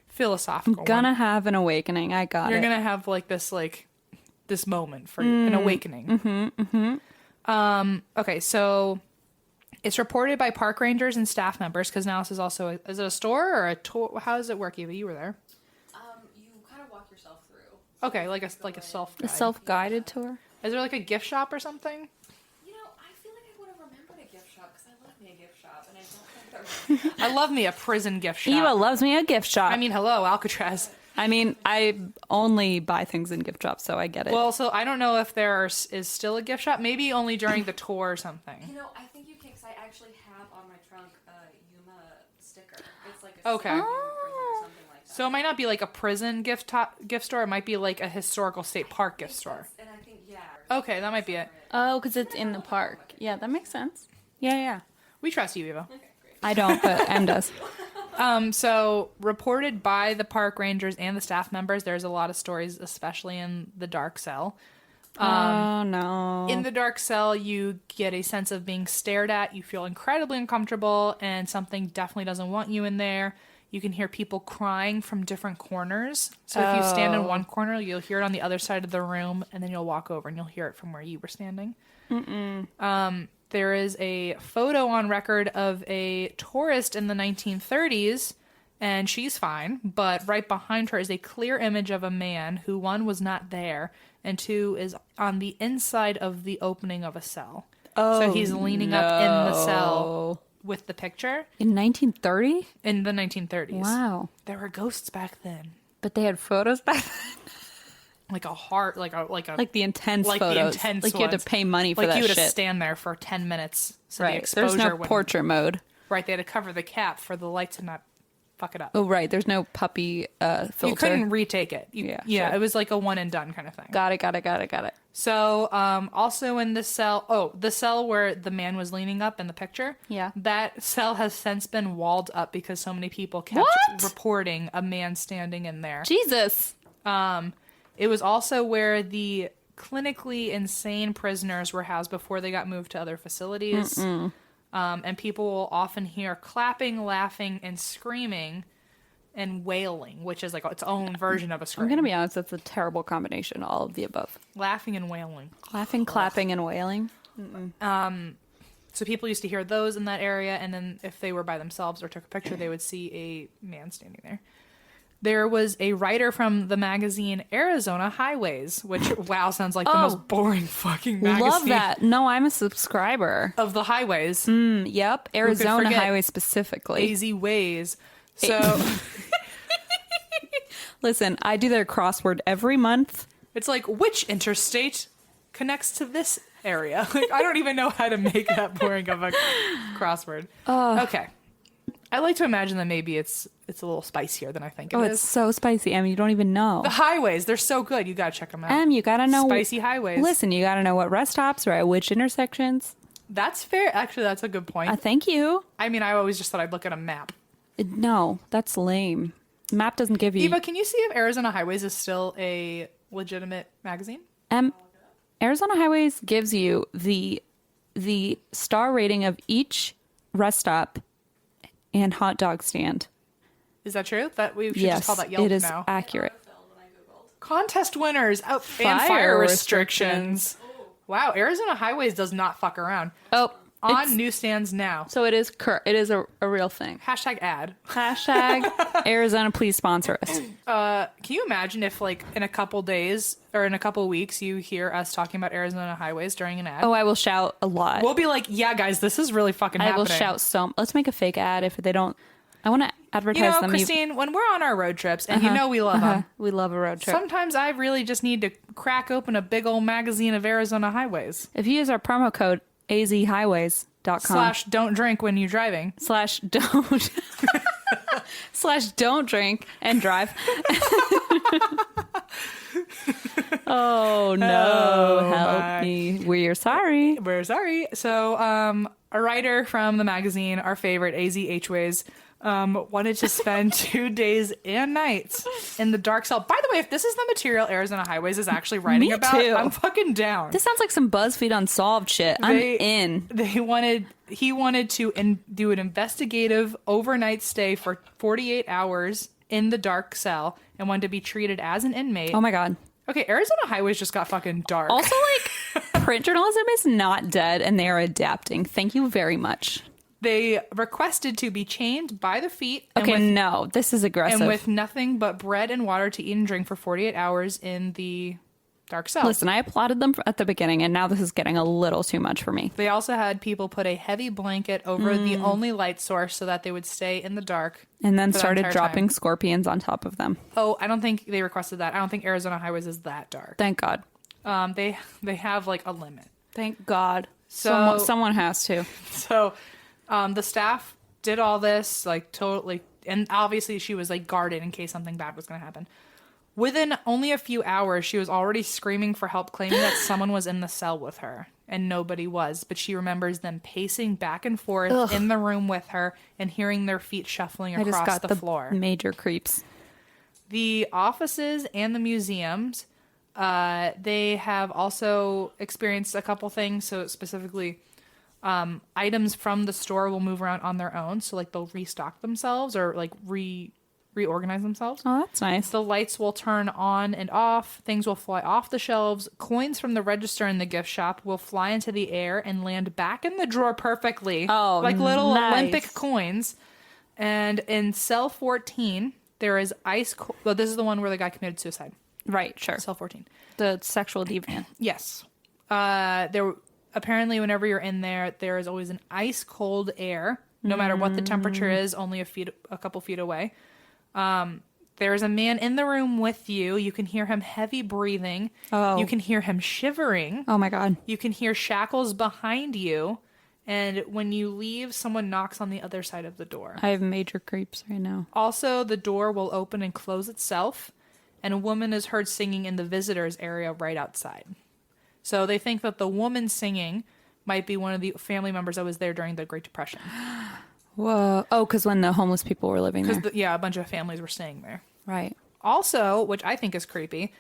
philosophical Gonna one. have an awakening. I got You're it. going to have like this moment for an awakening. Okay, so it's reported by park rangers and staff members, because now this is also is it a store or a tour? How does it work, Eva? You were there. You kind of walk yourself through. Okay, like a self. A self-guided tour? Is there like a gift shop or something? You know, I feel like I would have remembered a gift shop because I love me a gift shop, and I don't think there was. I love me a prison gift shop. Eva loves me a gift shop. I mean, hello, Alcatraz. I only buy things in gift shops, so I get it. Well, so I don't know if is still a gift shop. Maybe only during the tour or something. You know, I think you can, because I actually have on my trunk a Yuma sticker. It's like a Okay. Yuma prison or something like that. So it might not be like a prison gift store. It might be like a historical state park gift store. And I think, yeah. Okay, that might be it. Oh, because it's in the park. Yeah, that makes sense. Yeah. We trust you, Eva. I don't, but M does. So reported by the park rangers and the staff members, there's a lot of stories, especially in the dark cell. Oh, no. In the dark cell, you get a sense of being stared at. You feel incredibly uncomfortable, and something definitely doesn't want you in there. You can hear people crying from different corners. So if you stand in one corner, you'll hear it on the other side of the room, and then you'll walk over and you'll hear it from where you were standing. There is a photo on record of a tourist in the 1930s, and she's fine. But right behind her is a clear image of a man who, one, was not there, and two, is on the inside of the opening of a cell. So he's leaning up in the cell with the picture. In 1930? In the 1930s. Wow. There were ghosts back then. But they had photos back then? Like a heart, like The intense like photos. the intense like you had ones. to pay money for like that you had to shit. stand there for 10 minutes. So the Right. exposure There's no wouldn't- portrait mode. Right, they had to cover the cap for the light to not fuck it up. Oh, right. There's no puppy filter. You couldn't retake it. Yeah, Yeah, sure. it was like a one and done kind of thing. Got it. So, also in this cell, the cell where the man was leaning up in the picture. Yeah. That cell has since been walled up because so many people kept What? reporting a man standing in there. Jesus. It was also where the clinically insane prisoners were housed before they got moved to other facilities. And people will often hear clapping, laughing, and screaming and wailing, which is like its own version of a scream. I'm going to be honest. That's a terrible combination. All of the above. Laughing and wailing. Laughing, clapping, and wailing. So people used to hear those in that area, and then if they were by themselves or took a picture, they would see a man standing there. There was a writer from the magazine Arizona Highways, which, wow, sounds like the most boring fucking magazine. Love that. No, I'm a subscriber. Of the highways. Yep. Arizona forget? Highway specifically. AZ Ways. So Listen, I do their crossword every month. it's like, which interstate connects to this area? Like, I don't even know how to make that boring of a crossword. Okay. I like to imagine that maybe it's a little spicier than I think it Oh, is. it's so spicy. Em, you don't even know. The highways, they're so good. You gotta check them out. Em, you gotta know. Spicy highways. Listen, you gotta know what rest stops are at which intersections. That's fair. Actually, that's a good point. Thank you. I mean, I always just thought I'd look at a map. No, that's lame. Map doesn't give you. Eva, can you see if Arizona Highways is still a legitimate magazine? Arizona Highways gives you the star rating of each rest stop and hot dog stand. Is that true? That we should Yes, just call that Yelp it is now. accurate. Contest winners and Fire fire restrictions. Wow, Arizona Highways does not fuck around. Oh, On newsstands now. so it is. It is a real thing. Hashtag ad. Hashtag Arizona, please sponsor us. Can you imagine if, like, in a couple days or in a couple weeks, you hear us talking about Arizona Highways during an ad? Oh, I will shout a lot. We'll be like, yeah, guys, this is really fucking I happening. will shout so. Let's make a fake ad if they don't. I want to advertise You know, them. Christine, when we're on our road trips, and you know we love them, We love a road trip. sometimes I really just need to crack open a big old magazine of Arizona Highways. If you use our promo code azhighways.com / don't drink when you're driving. / don't / don't drink and drive. Oh no, help me. We're sorry. We're sorry. So, a writer from the magazine, our favorite, AZ Ways, wanted to spend 2 days and nights in the dark cell. By the way, if this is the material Arizona Highways is actually writing Me about, too. I'm fucking down. This sounds like some BuzzFeed Unsolved shit. I'm in. He wanted to do an investigative overnight stay for 48 hours in the dark cell and wanted to be treated as an inmate. Oh my god. Okay, Arizona Highways just got fucking dark. Also, like, print journalism is not dead and they are adapting. Thank you very much. They requested to be chained by the feet. Okay, no, this is aggressive. And with nothing but bread and water to eat and drink for 48 hours in the dark cell. Listen, I applauded them at the beginning, and now this is getting a little too much for me. They also had people put a heavy blanket over the only light source so that they would stay in the dark. And then for the started entire dropping time. scorpions on top of them. Oh, I don't think they requested that. I don't think Arizona Highways is that dark. Thank God. They have like a limit. Thank God. So- Someone has to. So the staff did all this, like, totally, and obviously she was like guarded in case something bad was going to happen. Within only a few hours, she was already screaming for help, claiming that someone was in the cell with her, and nobody was. But she remembers them pacing back and forth in the room with her and hearing their feet shuffling I just across got the floor. major creeps. The offices and the museums, they have also experienced a couple things. So specifically, items from the store will move around on their own. So like they'll restock themselves or like reorganize themselves. Oh, that's nice. The lights will turn on and off. Things will fly off the shelves. Coins from the register in the gift shop will fly into the air and land back in the drawer perfectly. Oh, like little nice. Olympic coins. And in cell 14, there is well, this is the one where the guy committed suicide. Right, sure. Cell 14. The sexual deviant. Yes. Apparently, whenever you're in there, there is always an ice cold air, no matter what the temperature is, only a couple feet away. There is a man in the room with you. You can hear him heavy breathing. Oh. You can hear him shivering. Oh my God. You can hear shackles behind you. And when you leave, someone knocks on the other side of the door. I have major creeps right now. Also, the door will open and close itself, and a woman is heard singing in the visitors area right outside. So they think that the woman singing might be one of the family members that was there during the Great Depression. Whoa. Oh, because when the homeless people were living there. Because, a bunch of families were staying there. Right. Also, which I think is creepy,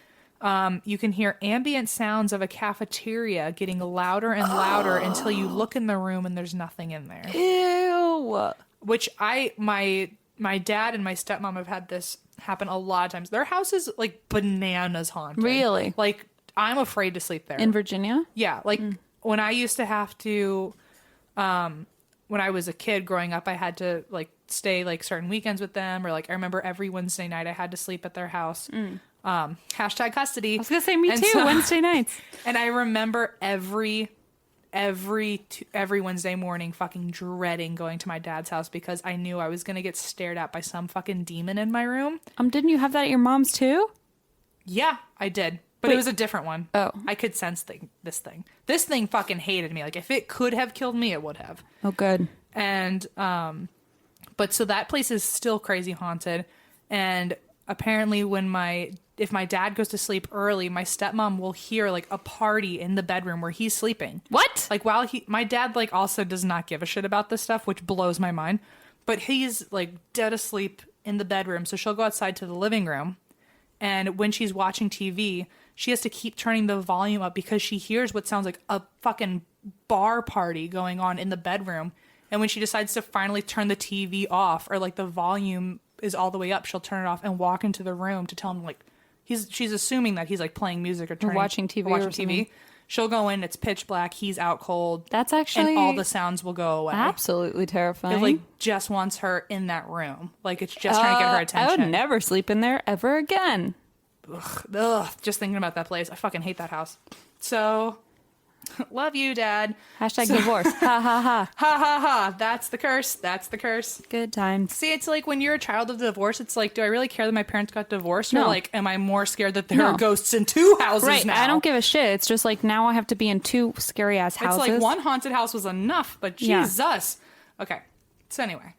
you can hear ambient sounds of a cafeteria getting louder and louder until you look in the room and there's nothing in there. Ew. Which my dad and my stepmom have had this happen a lot of times. Their house is like bananas haunted. Really? Like, I'm afraid to sleep there. In Virginia? Yeah. Like, when I used to have to, when I was a kid growing up, I had to like stay like certain weekends with them, or like I remember every Wednesday night I had to sleep at their house. Hashtag custody. I was going to say me And too, so- Wednesday nights. And I remember every Wednesday morning fucking dreading going to my dad's house because I knew I was going to get stared at by some fucking demon in my room. Didn't you have that at your mom's too? Yeah, I did. But Wait. it was a different one. Oh. I could sense this thing. This thing fucking hated me. Like, if it could have killed me, it would have. Oh, good. And, but so that place is still crazy haunted. And apparently if my dad goes to sleep early, my stepmom will hear like a party in the bedroom where he's sleeping. What? Like my dad like also does not give a shit about this stuff, which blows my mind. But he's like dead asleep in the bedroom. So she'll go outside to the living room. And when she's watching TV, she has to keep turning the volume up because she hears what sounds like a fucking bar party going on in the bedroom. And when she decides to finally turn the TV off, or like the volume is all the way up, she'll turn it off and walk into the room to tell him like she's assuming that he's like playing music or watching TV or something. She'll go in, it's pitch black, he's out cold. That's actually and all the sounds will go away. absolutely terrifying. It like just wants her in that room. Like it's just trying to get her attention. I would never sleep in there ever again. Ugh, just thinking about that place. I fucking hate that house. So, love you, Dad. Hashtag divorce. Ha ha ha. Ha ha ha. That's the curse. That's the curse. Good times. See, it's like when you're a child of divorce, it's like, do I really care that my parents got divorced? Or No. like, am I more scared that there No. are ghosts in two houses Right. now? I don't give a shit. It's just like now I have to be in two scary ass houses. It's like one haunted house was enough, but Yeah. Jesus. Okay. So anyway.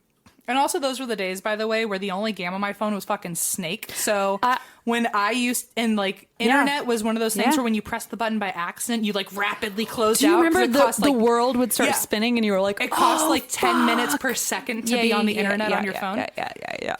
And also those were the days, by the way, where the only game on my phone was fucking Snake. So when I used, and like internet was one of those things Yeah. where when you press the button by accident, you like rapidly closed Do you out. 'cause remember it cost, the like, world would start Yeah. spinning and you were like, it cost oh, like 10 fuck. minutes per second to be on the internet on your phone. Yeah.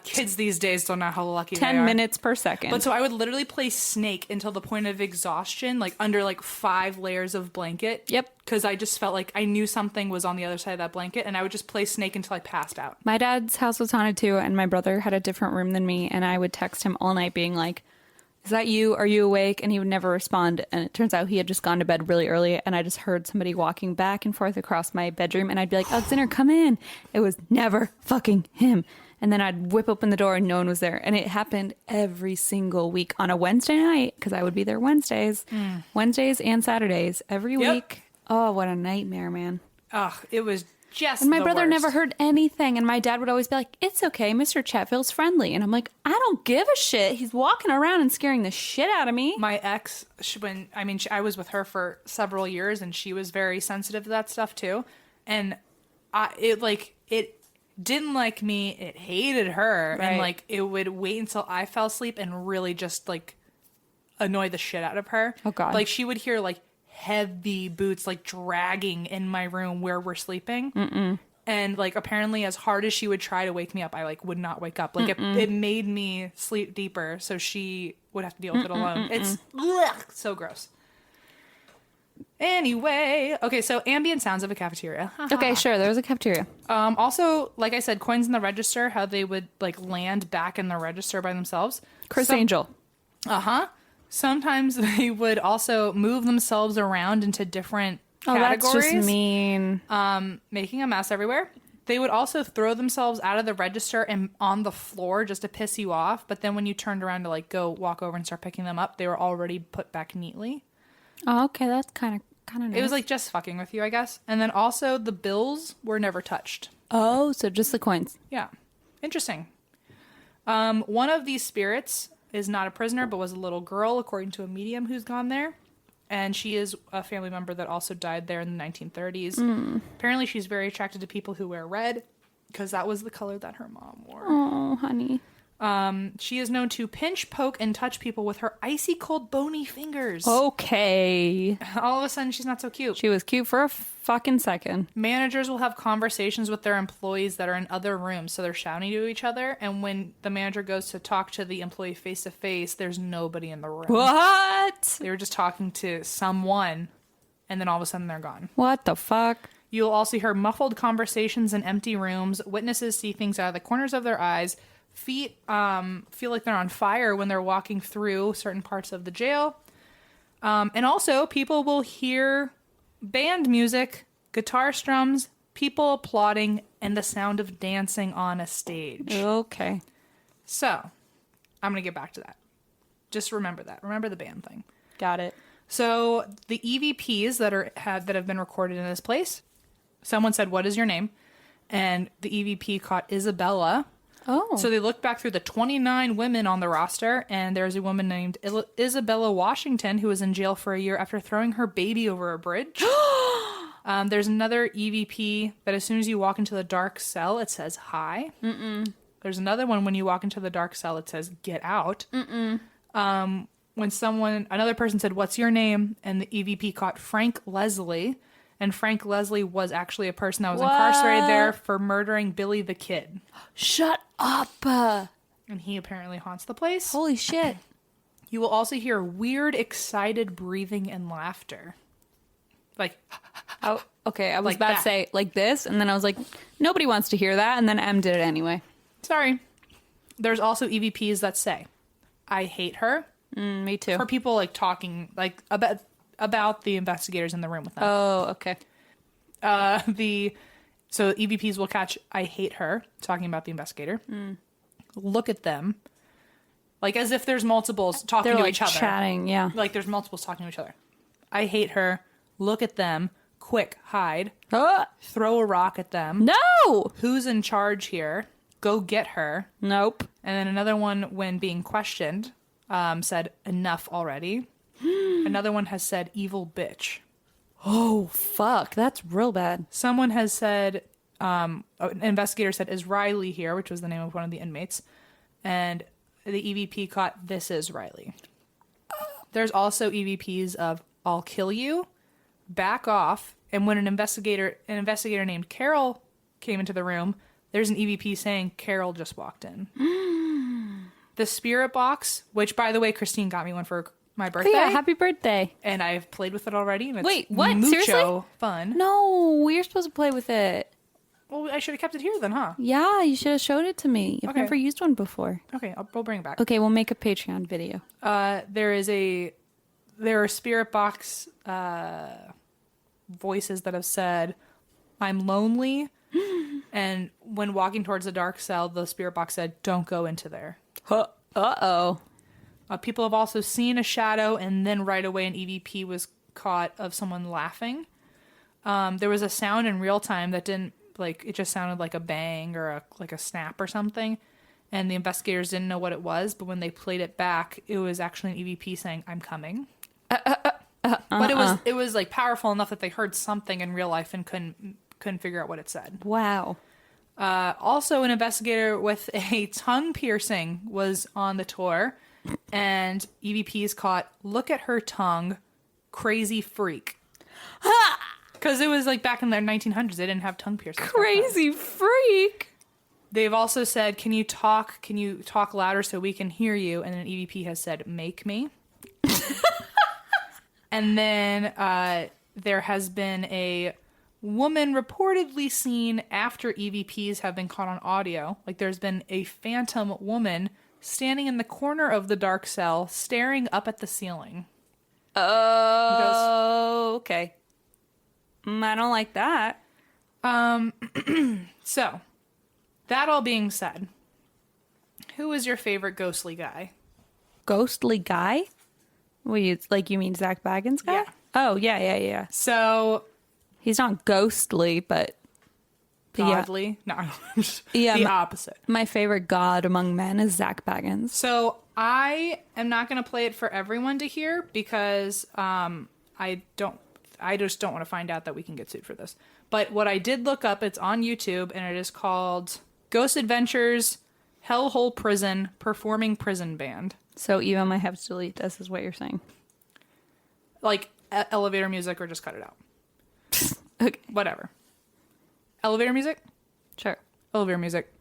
Kids these days don't know how lucky they 10 are. minutes per second. But so I would literally play Snake until the point of exhaustion, like under like 5 layers of blanket. Yep. Because I just felt like I knew something was on the other side of that blanket, and I would just play Snake until I passed out. My dad's house was haunted too, and my brother had a different room than me, and I would text him all night being like, is that you? Are you awake? And he would never respond. And it turns out he had just gone to bed really early, and I just heard somebody walking back and forth across my bedroom, and I'd be like, Alexander, come in. It was never fucking him. And then I'd whip open the door and no one was there. And it happened every single week on a Wednesday night, because I would be there Wednesdays. Wednesdays and Saturdays every Yep. week. Oh, what a nightmare, man. Ugh, it was just And my the brother worst. never heard anything. And my dad would always be like, it's okay, Mr. Chatfield's friendly. And I'm like, I don't give a shit. He's walking around and scaring the shit out of me. My ex, I was with her for several years, and she was very sensitive to that stuff too. And it didn't like me. It hated her. Right. And like it would wait until I fell asleep and really just like annoy the shit out of her. Oh, God. Like she would hear like heavy boots like dragging in my room where we're sleeping. And like apparently as hard as she would try to wake me up, I like would not wake up. Like it made me sleep deeper, so she would have to deal with it alone. It's so gross. Anyway, okay, so ambient sounds of a cafeteria. Okay, sure. There was a cafeteria. Also, like I said, coins in the register, how they would like land back in the register by themselves. Chris Angel. Sometimes they would also move themselves around into different categories. Oh, that's just mean. Making a mess everywhere. They would also throw themselves out of the register and on the floor just to piss you off. But then when you turned around to like go walk over and start picking them up, they were already put back neatly. Oh, okay. That's kind of nice. It was like just fucking with you, I guess. And then also the bills were never touched. Oh, so just the coins. Yeah. Interesting. One of these spirits is not a prisoner, but was a little girl, according to a medium who's gone there. And she is a family member that also died there in the 1930s. Apparently, she's very attracted to people who wear red because that was the color that her mom wore. Oh, honey. She is known to pinch, poke, and touch people with her icy cold, bony fingers. Okay. All of a sudden, she's not so cute. She was cute for a fucking second. Managers will have conversations with their employees that are in other rooms, so they're shouting to each other. And when the manager goes to talk to the employee face to face, there's nobody in the room. What? They were just talking to someone, and then all of a sudden they're gone. What the fuck? You'll also hear muffled conversations in empty rooms. Witnesses see things out of the corners of their eyes. Feet feel like they're on fire when they're walking through certain parts of the jail. And also, people will hear band music, guitar strums, people applauding, and the sound of dancing on a stage. Okay. So, I'm going to get back to that. Just remember that. Remember the band thing. Got it. So, the EVPs that have been recorded in this place, someone said, "What is your name?" And the EVP caught Isabella. Oh. So they looked back through the 29 women on the roster, and there's a woman named Isabella Washington who was in jail for a year after throwing her baby over a bridge. There's another EVP that as soon as you walk into the dark cell, it says hi. Mm-mm. There's another one when you walk into the dark cell, it says get out. Mm-mm. When another person said, "What's your name?" and the EVP caught Frank Leslie. And Frank Leslie was actually a person that was incarcerated there for murdering Billy the Kid. Shut up. And he apparently haunts the place. Holy shit. You will also hear weird, excited breathing and laughter. Like, Oh, okay. I was Like about that. to say like this, and then I was like, nobody wants to hear that, and then M did it anyway. sorry. There's also EVPs that say, "I hate her." Me too. For people like talking like about the investigators in the room with them. Oh, okay. So EVPs will catch "I hate her" talking about the investigator. Look at them, like as if there's multiples talking They're to like each other. chatting, yeah. Like there's multiples talking to each other. "I hate her." Look at them. Quick, hide. Throw a rock at them. No! Who's in charge here? Go get her. Nope. And then another one, when being questioned, said, "Enough already." Another one has said, "Evil bitch." Oh, fuck. That's real bad. Someone has said, an investigator said, "Is Riley here?" which was the name of one of the inmates. And the EVP caught, "This is Riley." There's also EVPs of "I'll kill you," "Back off." And when an investigator named Carol came into the room, there's an EVP saying, "Carol just walked in." The spirit box, which by the way, Christine got me one for my birthday. Oh, yeah, happy birthday. And I've played with it already. And it's Wait, what? mucho Seriously? fun. No, we're supposed to play with it. Well, I should have kept it here then, huh? Yeah, you should have showed it to me. I've Okay. never used one before. Okay, we'll bring it back. Okay, we'll make a Patreon video. There are spirit box voices that have said, "I'm lonely." And when walking towards the dark cell, the spirit box said, "Don't go into there." Uh-oh. People have also seen a shadow, and then right away an EVP was caught of someone laughing. There was a sound in real time that didn't, like, it just sounded like a bang or like a snap or something. And the investigators didn't know what it was, but when they played it back, it was actually an EVP saying, "I'm coming." But it was like powerful enough that they heard something in real life and couldn't figure out what it said. Wow. Also, an investigator with a tongue piercing was on the tour, and EVPs caught, "Look at her tongue, crazy freak." Because it was like back in the 1900s, they didn't have tongue piercings. Crazy freak. They've also said, Can you talk louder so we can hear you?" And an EVP has said, "Make me." And then there has been a woman reportedly seen after EVPs have been caught on audio. Like there's been a phantom woman standing in the corner of the dark cell, staring up at the ceiling. Oh, okay. I don't like that. So, that all being said, who is your favorite ghostly guy? Ghostly guy? You mean Zach Baggins guy? Yeah. Oh, yeah. So, He's not ghostly, but yeah. godly? No, Yeah, the opposite. My favorite god among men is Zach Baggins. So, I am not going to play it for everyone to hear because I just don't want to find out that we can get sued for this. But what I did look up, it's on YouTube, and it is called Ghost Adventures Hellhole Prison Performing Prison Band. So Eva might have to delete this, is what you're saying. Like elevator music, or just cut it out. Okay. Whatever. Elevator music? Sure. Elevator music.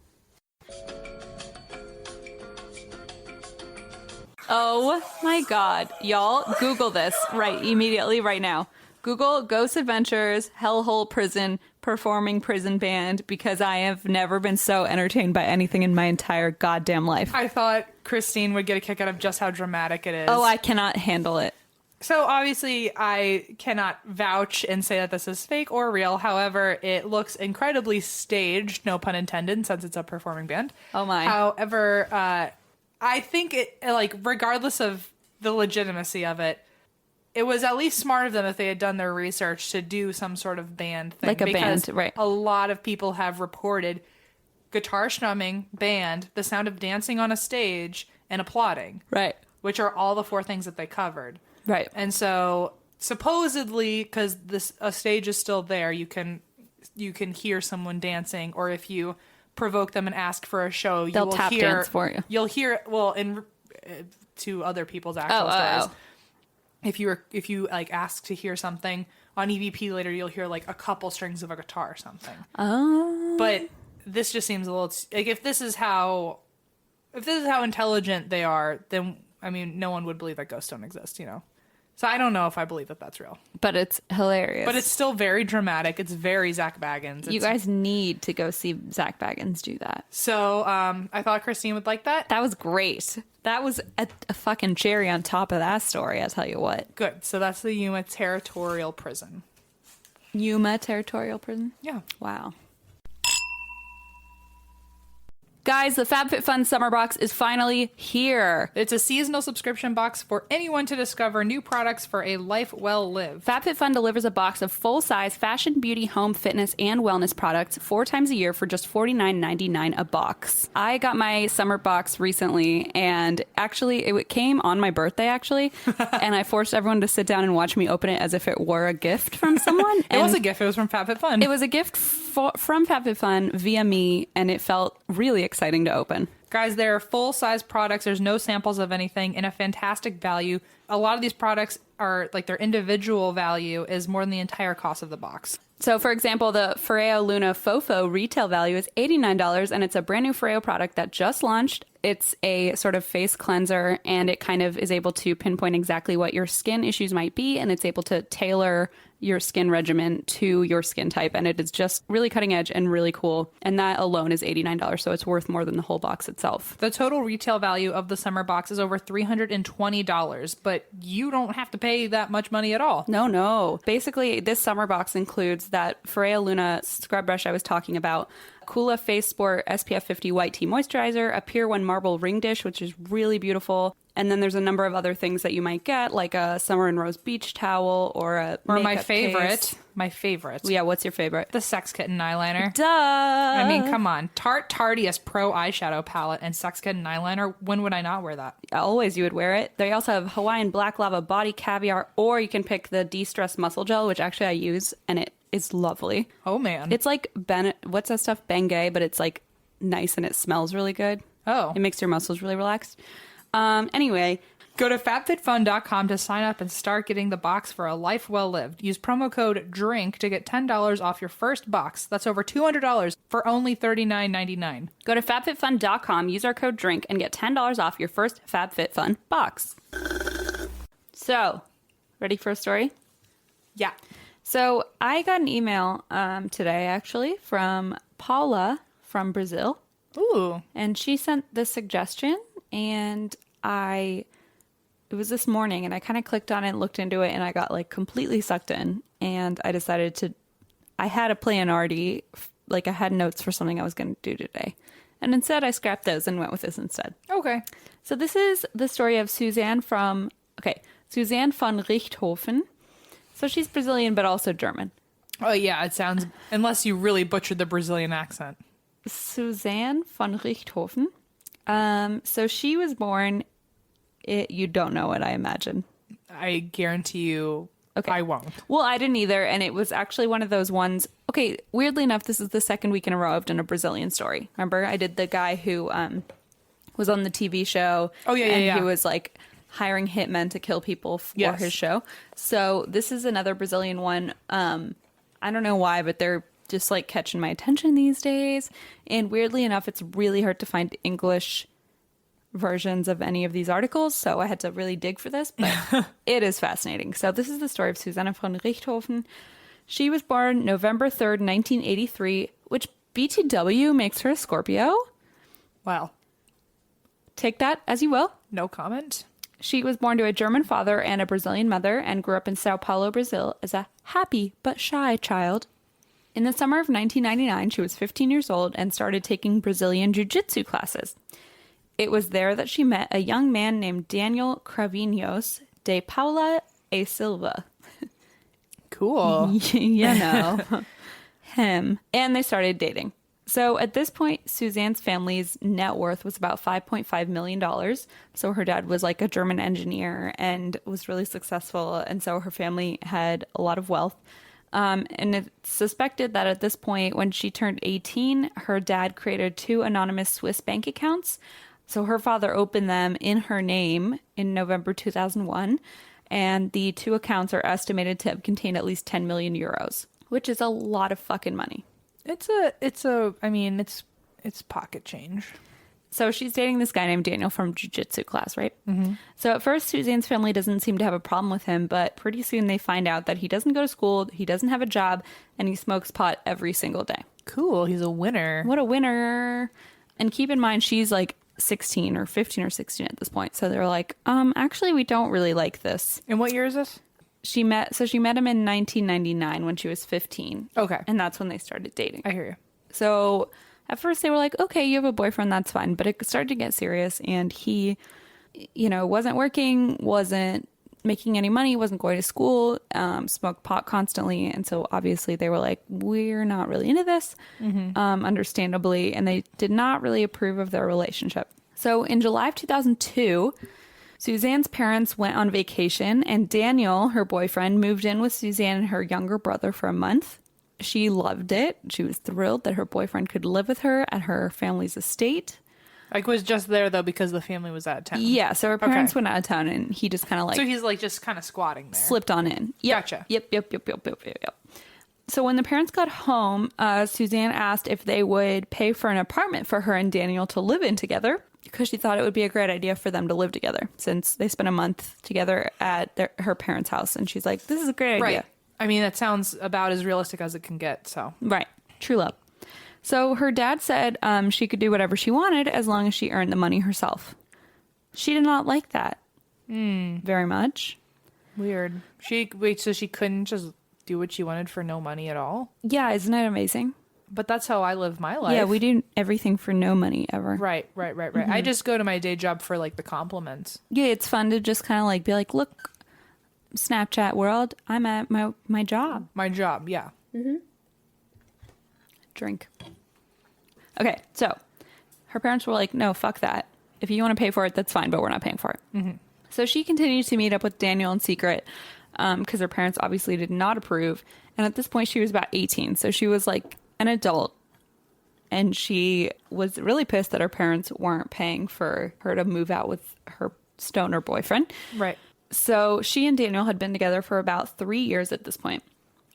Oh my God. Y'all, Google this immediately right now. Google Ghost Adventures Hellhole Prison Performing Prison Band, because I have never been so entertained by anything in my entire goddamn life. I thought Christine would get a kick out of just how dramatic it is. Oh, I cannot handle it. So obviously I cannot vouch and say that this is fake or real. However, it looks incredibly staged, no pun intended, since it's a performing band. Oh my. However, I think it, like, regardless of the legitimacy of it, it was at least smart of them if they had done their research to do some sort of band thing. Like a band, right. A lot of people have reported guitar strumming, band, the sound of dancing on a stage, and applauding. Right. Which are all the 4 things that they covered. Right. And so supposedly, because a stage is still there, you can hear someone dancing, or if you provoke them and ask for a show, they'll tap dance for you. You'll hear, well, to other people's actual stories. If you like ask to hear something on EVP later, you'll hear like a couple strings of a guitar or something. Oh. But this just seems a little like, if this is how intelligent they are, then I mean, no one would believe that ghosts don't exist, you know. So I don't know if I believe that that's real. But it's hilarious. But it's still very dramatic. It's very Zach Baggins. You guys need to go see Zach Baggins do that. So I thought Christine would like that. That was great. That was a fucking cherry on top of that story, I'll tell you what. Good. So that's the Yuma Territorial Prison. Yuma Territorial Prison? Yeah. Wow. Guys, the FabFitFun Summer Box is finally here. It's a seasonal subscription box for anyone to discover new products for a life well lived. FabFitFun delivers a box of full-size fashion, beauty, home, fitness, and wellness products 4 times a year for just $49.99 a box. I got my summer box recently, and actually, it came on my birthday, actually, and I forced everyone to sit down and watch me open it as if it were a gift from someone. It was a gift. It was from FabFitFun. It was a gift from FabFitFun via me, and it felt really exciting to open. Guys, they're full-size products. There's no samples of anything, and a fantastic value. A lot of these products are, like, their individual value is more than the entire cost of the box. So, for example, the Foreo Luna Fofo retail value is $89, and it's a brand new Foreo product that just launched. It's a sort of face cleanser, and it kind of is able to pinpoint exactly what your skin issues might be, and it's able to tailor your skin regimen to your skin type, and it is just really cutting edge and really cool. And that alone is $89, so it's worth more than the whole box itself. The total retail value of the summer box is over $320, but you don't have to pay that much money at all. No. Basically, this summer box includes that Foreo Luna scrub brush I was talking about, Kula Face Sport SPF 50 White Tea Moisturizer, a Pier 1 Marble Ring Dish, which is really beautiful. And then there's a number of other things that you might get, like a Summer and Rose beach towel or a Or makeup case. my favorite. Yeah, what's your favorite? The Sex Kitten eyeliner. Duh! I mean, come on. Tardiest Pro eyeshadow palette and Sex Kitten eyeliner. When would I not wear that? Always you would wear it. They also have Hawaiian Black Lava Body Caviar, or you can pick the De-Stress Muscle Gel, which actually I use, and it is lovely. Oh, man. It's like, what's that stuff? Bengay, but it's like nice and it smells really good. Oh. It makes your muscles really relaxed. Anyway, go to FabFitFun.com to sign up and start getting the box for a life well lived. Use promo code DRINK to get $10 off your first box. That's over $200 for only $39.99. Go to FabFitFun.com, use our code DRINK, and get $10 off your first FabFitFun box. So, ready for a story? Yeah. So, I got an email today, actually, from Paula from Brazil. Ooh. And she sent this suggestion, and it was this morning, and I kind of clicked on it and looked into it, and I got like completely sucked in, and I decided I had a plan already, like I had notes for something I was going to do today. And instead I scrapped those and went with this instead. Okay. So this is the story of Suzanne von Richthofen. So she's Brazilian, but also German. Oh, yeah. It sounds, unless you really butchered the Brazilian accent. Suzanne von Richthofen. So she was born, you don't know it, I imagine. I guarantee you Okay. I won't. Well, I didn't either. And it was actually one of those ones. Okay, weirdly enough, this is the second week in a row I've done a Brazilian story. Remember, I did the guy who was on the TV show. Oh, yeah, and yeah. he was like hiring hitmen to kill people for his show. So this is another Brazilian one. I don't know why, but they're just like catching my attention these days. And weirdly enough, it's really hard to find English versions of any of these articles, so I had to really dig for this, but it is fascinating. So this is the story of Suzanne von Richthofen. She was born November 3rd, 1983, which BTW makes her a Scorpio. Well, Take that as you will. no comment. She was born to a German father and a Brazilian mother and grew up in Sao Paulo, Brazil as a happy but shy child. In the summer of 1999, she was 15 years old and started taking Brazilian jiu-jitsu classes. It was there that she met a young man named Daniel Cravinhos de Paula e Silva. Cool. You know, him. And they started dating. So at this point, Suzanne's family's net worth was about $5.5 million. So her dad was like a German engineer and was really successful. And so her family had a lot of wealth. And it's suspected that at this point, when she turned 18, her dad created 2 anonymous Swiss bank accounts. So her father opened them in her name in November 2001. And the 2 accounts are estimated to have contained at least 10 million euros, which is a lot of fucking money. It's pocket change. So she's dating this guy named Daniel from jiu-jitsu class, right? Mm-hmm. So at first, Suzanne's family doesn't seem to have a problem with him, but pretty soon they find out that he doesn't go to school, he doesn't have a job, and he smokes pot every single day. Cool. He's a winner. What a winner. And keep in mind, she's like 16 or 15 or 16 at this point. So they're like, actually, we don't really like this. And what year is this? She met him in 1999 when she was 15. Okay. And that's when they started dating. I hear you. So at first they were like, okay, you have a boyfriend, that's fine. But it started to get serious, and he, wasn't working, wasn't making any money, wasn't going to school, smoked pot constantly. And so obviously they were like, we're not really into this, understandably. And they did not really approve of their relationship. So in July of 2002, Suzanne's parents went on vacation, and Daniel, her boyfriend, moved in with Suzanne and her younger brother for a month. She loved it. She was thrilled that her boyfriend could live with her at her family's estate. Like, was just there, though, because the family was out of town. Yeah, so her parents went out of town, and he just kind of So he's, like, just kind of squatting there. slipped on in. Yep. Gotcha. Yep. So when the parents got home, Suzanne asked if they would pay for an apartment for her and Daniel to live in together, because she thought it would be a great idea for them to live together since they spent a month together at her parents' house. And she's like, this is a great idea. Right. I mean, that sounds about as realistic as it can get, so. Right. True love. So her dad said she could do whatever she wanted as long as she earned the money herself. She did not like that very much. Weird. So she couldn't just do what she wanted for no money at all? Yeah, isn't that amazing? But that's how I live my life. Yeah, we do everything for no money ever. Right. Mm-hmm. I just go to my day job for, like, the compliments. Yeah, it's fun to just kind of like be like, look, Snapchat world, I'm at my job. My job, yeah. Drink. Okay, so her parents were like, no, fuck that. If you want to pay for it, that's fine, but we're not paying for it. Mm-hmm. So she continued to meet up with Daniel in secret because her parents obviously did not approve. And at this point, she was about 18. So she was like an adult. And she was really pissed that her parents weren't paying for her to move out with her stoner boyfriend. Right. So she and Daniel had been together for about 3 years at this point.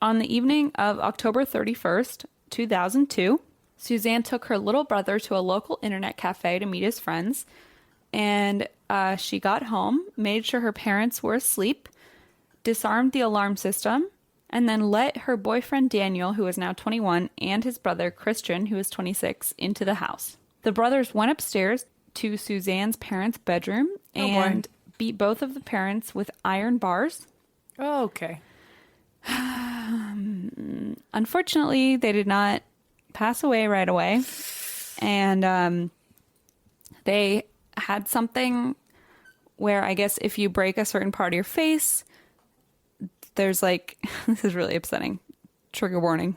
On the evening of October 31st, 2002, Suzanne took her little brother to a local internet cafe to meet his friends. And she got home, made sure her parents were asleep, disarmed the alarm system, and then let her boyfriend Daniel, who is now 21, and his brother Christian, who is 26, into the house. The brothers went upstairs to Suzanne's parents' bedroom and beat both of the parents with iron bars. Oh, okay. Unfortunately, they did not pass away right away. And they had something where I guess if you break a certain part of your face, there's like, this is really upsetting. Trigger warning.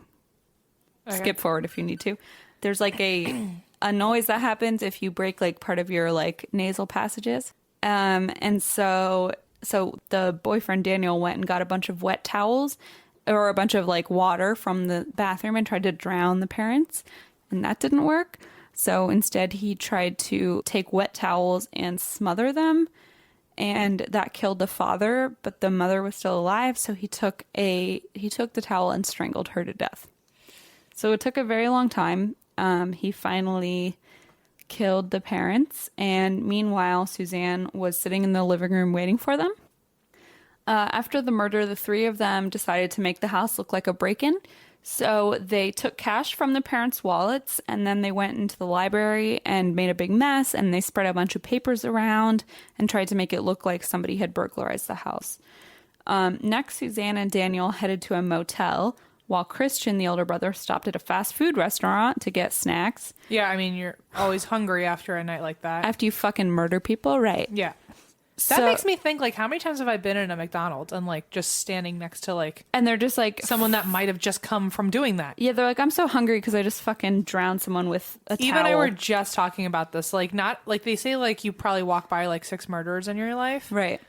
Okay. Skip forward if you need to. There's like a noise that happens if you break like part of your like nasal passages. And so So the boyfriend, Daniel, went and got a bunch of wet towels or a bunch of like water from the bathroom and tried to drown the parents. And that didn't work. So instead he tried to take wet towels and smother them. And that killed the father, but the mother was still alive. So he took the towel and strangled her to death. So it took a very long time. He finally killed the parents. And meanwhile, Suzanne was sitting in the living room waiting for them. After the murder, the three of them decided to make the house look like a break-in. So they took cash from the parents' wallets, and then they went into the library and made a big mess, and they spread a bunch of papers around and tried to make it look like somebody had burglarized the house. Next, Suzanne and Daniel headed to a motel, while Christian, the older brother, stopped at a fast food restaurant to get snacks. Yeah, I mean, you're always hungry after a night like that. After you fucking murder people, right? Yeah. That makes me think, like, how many times have I been in a McDonald's and, like, just standing next to, like... And they're just, like... someone that might have just come from doing that. Yeah, they're like, I'm so hungry because I just fucking drowned someone with a towel. Even I were just talking about this. Like, not... Like, they say, like, you probably walk by, like, 6 murderers in your life. Right.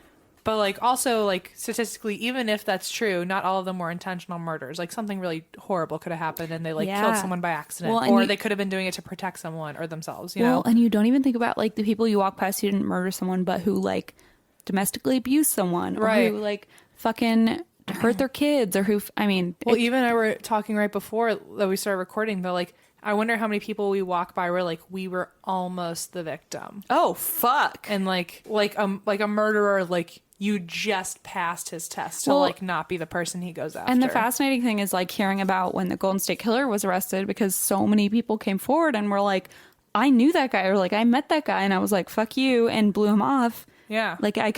But, like, also, like, statistically, even if that's true, not all of them were intentional murders. Like, something really horrible could have happened and they, like, killed someone by accident. Well, or they could have been doing it to protect someone or themselves, you know? And you don't even think about, like, the people you walk past who didn't murder someone, but who, like... domestically abuse someone, or who like fucking hurt their kids, or who even I were talking right before that we started recording, but like I wonder how many people we walk by where like we were almost the victim. Oh fuck. And like a murderer, like you just passed his test to like not be the person he goes after. And the fascinating thing is like hearing about when the Golden State Killer was arrested, because so many people came forward and were like, I knew that guy, or like I met that guy, and I was like, fuck you, and blew him off. Yeah. Like I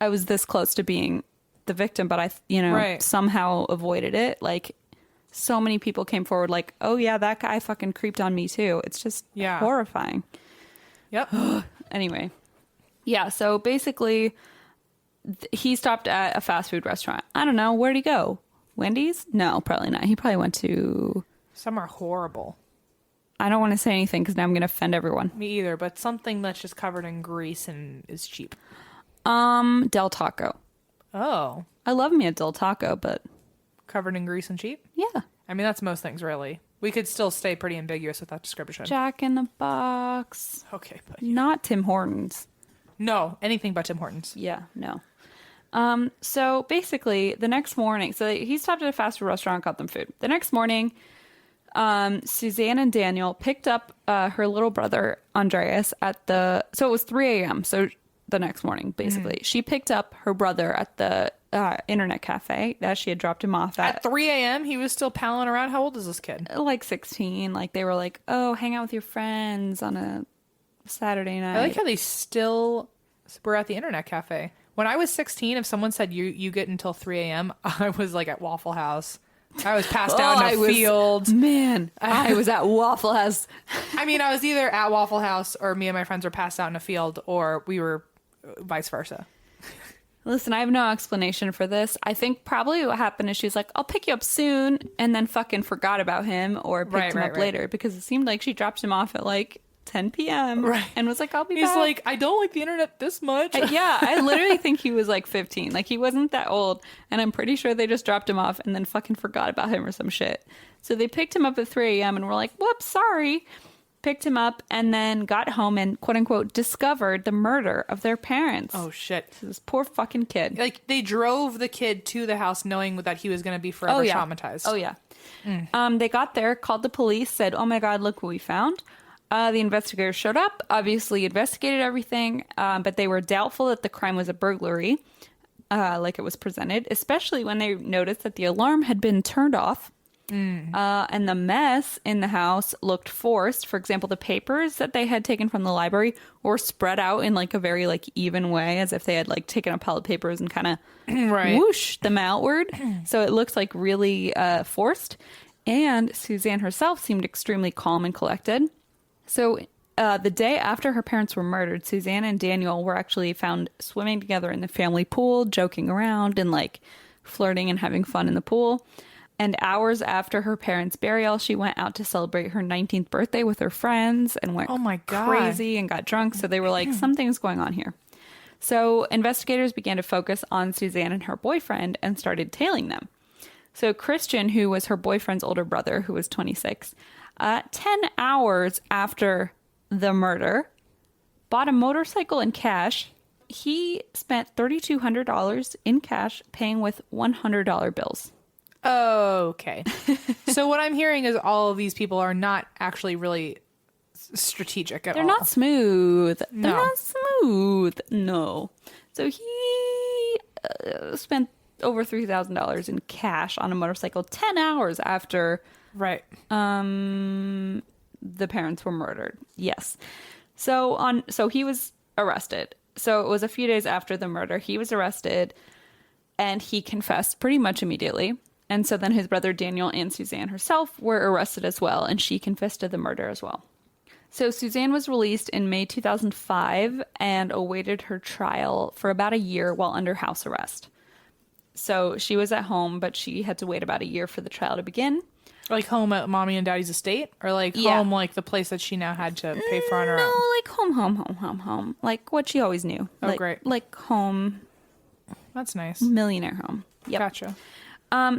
was this close to being the victim, but I, somehow avoided it. Like so many people came forward like, oh yeah, that guy fucking creeped on me too. It's just horrifying. Yep. Anyway. Yeah. So basically he stopped at a fast food restaurant. I don't know. Where'd he go? Wendy's? No, probably not. He probably went to somewhere horrible. I don't want to say anything because now I'm going to offend everyone. Me either, but something that's just covered in grease and is cheap. Del Taco. Oh. I love me a Del Taco, but... Covered in grease and cheap? Yeah. I mean, that's most things, really. We could still stay pretty ambiguous with that description. Jack in the Box. Okay, but... Not Tim Hortons. No, anything but Tim Hortons. Yeah, no. So basically, the next morning... So he stopped at a fast food restaurant, got them food. The next morning... Suzanne and Daniel picked up her little brother Andreas so it was 3 a.m. So the next morning, basically, she picked up her brother at the internet cafe that she had dropped him off at 3 a.m. He was still palling around. How old is this kid? Like 16. Like they were like, oh, hang out with your friends on a Saturday night. I like how they still were at the internet cafe. When I was 16, if someone said you get until 3 a.m., I was like at Waffle House. I was passed out in a field. Man, I was at Waffle House. I mean, I was either at Waffle House or me and my friends were passed out in a field, or we were vice versa. Listen, I have no explanation for this. I think probably what happened is she was like, I'll pick you up soon, and then fucking forgot about him or picked him up later, because it seemed like she dropped him off at like 10 p.m. and was like, I'll be back. He's like, I don't like the internet this much. I literally think he was like 15. Like he wasn't that old, and I'm pretty sure they just dropped him off and then fucking forgot about him or some shit. So they picked him up at 3 a.m. and were like, whoops, sorry. Picked him up and then got home and quote unquote discovered the murder of their parents. Oh shit. So this poor fucking kid. Like they drove the kid to the house knowing that he was going to be forever traumatized. Oh yeah. They got there, called the police, said, oh my God, look what we found. The investigators showed up, obviously investigated everything, but they were doubtful that the crime was a burglary, like it was presented, especially when they noticed that the alarm had been turned off. And the mess in the house looked forced. For example, the papers that they had taken from the library were spread out in like a very like even way, as if they had like taken a pile of papers and kind of whoosh them outward. So it looks like really forced. And Suzanne herself seemed extremely calm and collected. So the day after her parents were murdered, Suzanne and Daniel were actually found swimming together in the family pool, joking around and like flirting and having fun in the pool. And hours after her parents' burial, she went out to celebrate her 19th birthday with her friends and went crazy and got drunk. So they were like, something's going on here. So investigators began to focus on Suzanne and her boyfriend and started tailing them. So Christian, who was her boyfriend's older brother, who was 26, 10 hours after the murder, bought a motorcycle in cash. He spent $3,200 in cash, paying with $100 bills. Okay. So what I'm hearing is all of these people are not actually really strategic at all. They're not smooth. No. They're not smooth. No. So he spent over $3,000 in cash on a motorcycle 10 hours after Right. the parents were murdered. Yes. So he was arrested. So it was a few days after the murder. He was arrested and he confessed pretty much immediately. And so then his brother Daniel and Suzanne herself were arrested as well, and she confessed to the murder as well. So Suzanne was released in May 2005 and awaited her trial for about a year while under house arrest. So she was at home, but she had to wait about a year for the trial to begin. Like home at mommy and daddy's estate? Or like Yeah. home like the place that she now had to pay for on her No, own? like home. Like what she always knew. Oh, like, great. Like home, That's nice. millionaire home. Yep. Gotcha.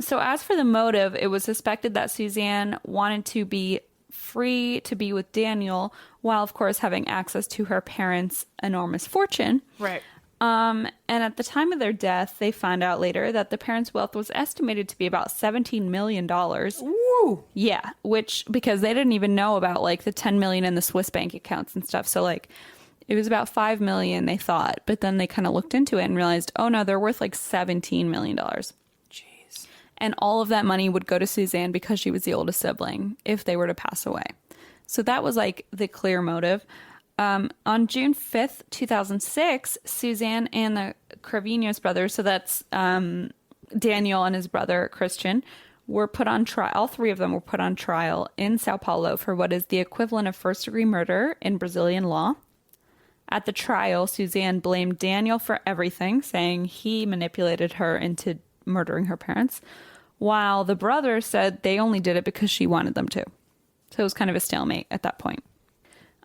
So as for the motive, it was suspected that Suzanne wanted to be free to be with Daniel while, of course, having access to her parents' enormous fortune. Right. And at the time of their death, they found out later that the parents' wealth was estimated to be about $17 million. Woo! Yeah, which, because they didn't even know about like the 10 million in the Swiss bank accounts and stuff. So like it was about 5 million, they thought, but then they kind of looked into it and realized, oh no, they're worth like $17 million. Jeez. And all of that money would go to Suzanne because she was the oldest sibling if they were to pass away. So that was like the clear motive. On June 5th, 2006, Suzanne and the Cravinhos brothers, so that's Daniel and his brother Christian, were put on trial. All three of them were put on trial in Sao Paulo for what is the equivalent of first-degree murder in Brazilian law. At the trial, Suzanne blamed Daniel for everything, saying he manipulated her into murdering her parents, while the brothers said they only did it because she wanted them to. So it was kind of a stalemate at that point.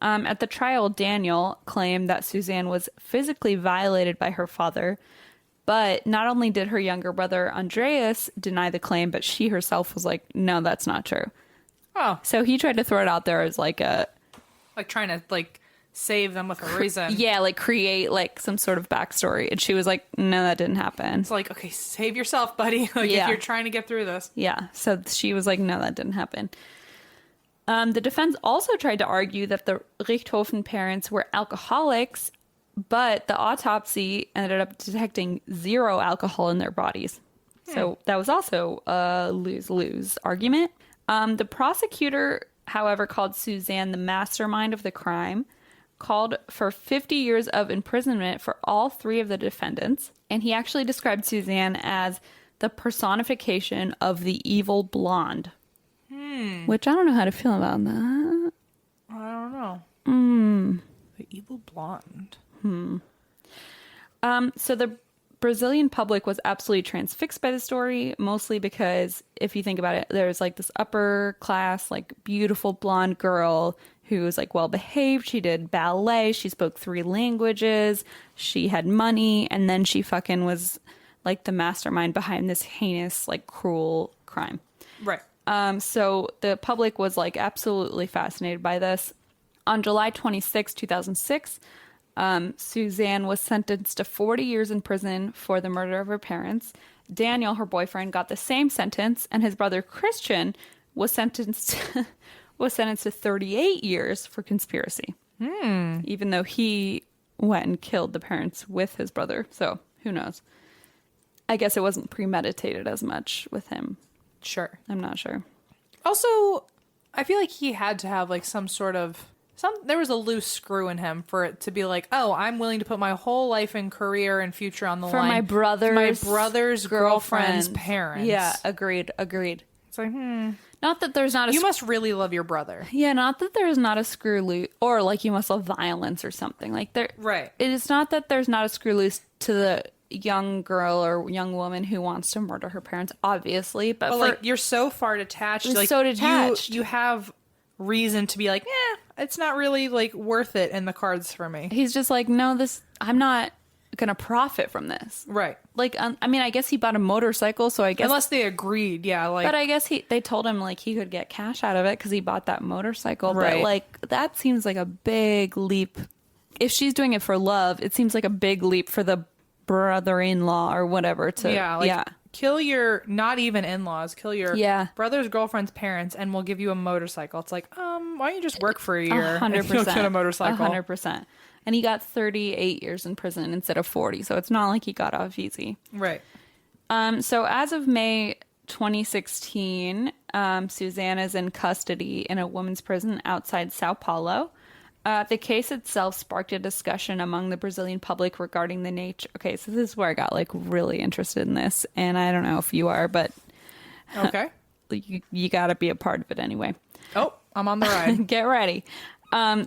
At the trial, Daniel claimed that Suzanne was physically violated by her father, but not only did her younger brother Andreas deny the claim, but she herself was like, no, that's not true. Oh. So he tried to throw it out there as like a... Like trying to like save them with a reason. Yeah, like create like some sort of backstory. And she was like, no, that didn't happen. It's like, okay, save yourself, buddy. Like Yeah. if you're trying to get through this. Yeah, so she was like, no, that didn't happen. The defense also tried to argue that the Richthofen parents were alcoholics, but the autopsy ended up detecting 0 alcohol in their bodies. So that was also a lose-lose argument. The prosecutor, however, called Suzanne the mastermind of the crime, called for 50 years of imprisonment for all 3 of the defendants, and he actually described Suzanne as the personification of the evil blonde. Which I don't know how to feel about that. I don't know. The evil blonde. So the Brazilian public was absolutely transfixed by the story, mostly because if you think about it, there's like this upper class, like beautiful blonde girl who was like well behaved. She did ballet. She spoke 3 languages. She had money. And then she fucking was like the mastermind behind this heinous, like cruel crime. Right. So the public was like absolutely fascinated by this. On July 26, 2006, Suzanne was sentenced to 40 years in prison for the murder of her parents. Daniel, her boyfriend, got the same sentence, and his brother Christian was sentenced to 38 years for conspiracy. Even though he went and killed the parents with his brother. So who knows? I guess it wasn't premeditated as much with him. Sure. I'm not sure. Also, I feel like he had to have like some sort of there was a loose screw in him for it to be like, oh, I'm willing to put my whole life and career and future on the For line my brother's girlfriend's parents. Yeah, agreed. It's like, Not that there's not a you must really love your brother. yeah, not that there's not a screw loose, or like you must love violence or something like there. Right. It is not that there's not a screw loose to the young girl or young woman who wants to murder her parents, obviously, but like you're so far detached. You're Like so detached. You have reason to be like, it's not really like worth it in the cards for me. he's just like, no, I'm not gonna profit from this? Right. Like, I mean, I guess he bought a motorcycle, so I guess. Unless they agreed, yeah. Like, But I guess they told him like he could get cash out of it because he bought that motorcycle. Right. But like that seems like a big leap. If she's doing it for love, it seems like a big leap for the brother-in-law or whatever to kill your not even in-laws, kill your brother's girlfriend's parents, and we'll give you a motorcycle. It's like, why don't you just work for a year 100%. and you'll get a motorcycle? 100%. And he got 38 years in prison instead of 40, so it's not like he got off easy. Right. So as of May 2016, Suzanne is in custody in a women's prison outside Sao Paulo. The case itself sparked a discussion among the Brazilian public regarding the nature. Okay, so this is where I got like really interested in this, and I don't know if you are, but okay, you got to be a part of it anyway. Oh, I'm on the ride. Get ready.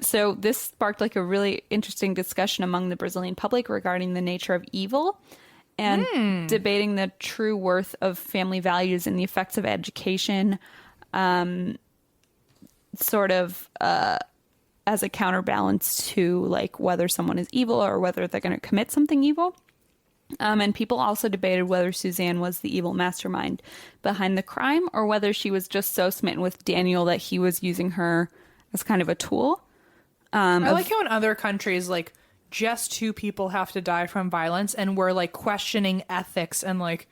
So this sparked like a really interesting discussion among the Brazilian public regarding the nature of evil and debating the true worth of family values and the effects of education, sort of as a counterbalance to like whether someone is evil or whether they're going to commit something evil. And people also debated whether Suzanne was the evil mastermind behind the crime or whether she was just so smitten with Daniel that he was using her as kind of a tool. I like how in other countries, like, just 2 people have to die from violence, and we're, like, questioning ethics and, like,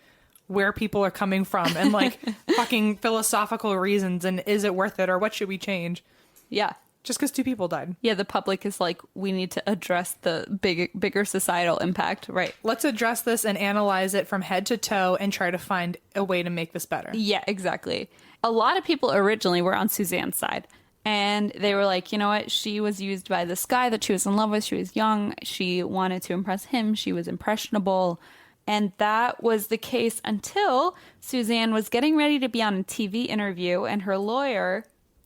where people are coming from and, like, fucking philosophical reasons and is it worth it or what should we change? Yeah. Just because 2 people died. Yeah, the public is like, we need to address the bigger societal impact. Right. Let's address this and analyze it from head to toe and try to find a way to make this better. Yeah, exactly. A lot of people originally were on Suzanne's side. And they were like, you know what? She was used by this guy that she was in love with. She was young. She wanted to impress him. She was impressionable. And that was the case until Suzanne was getting ready to be on a TV interview. And her lawyer,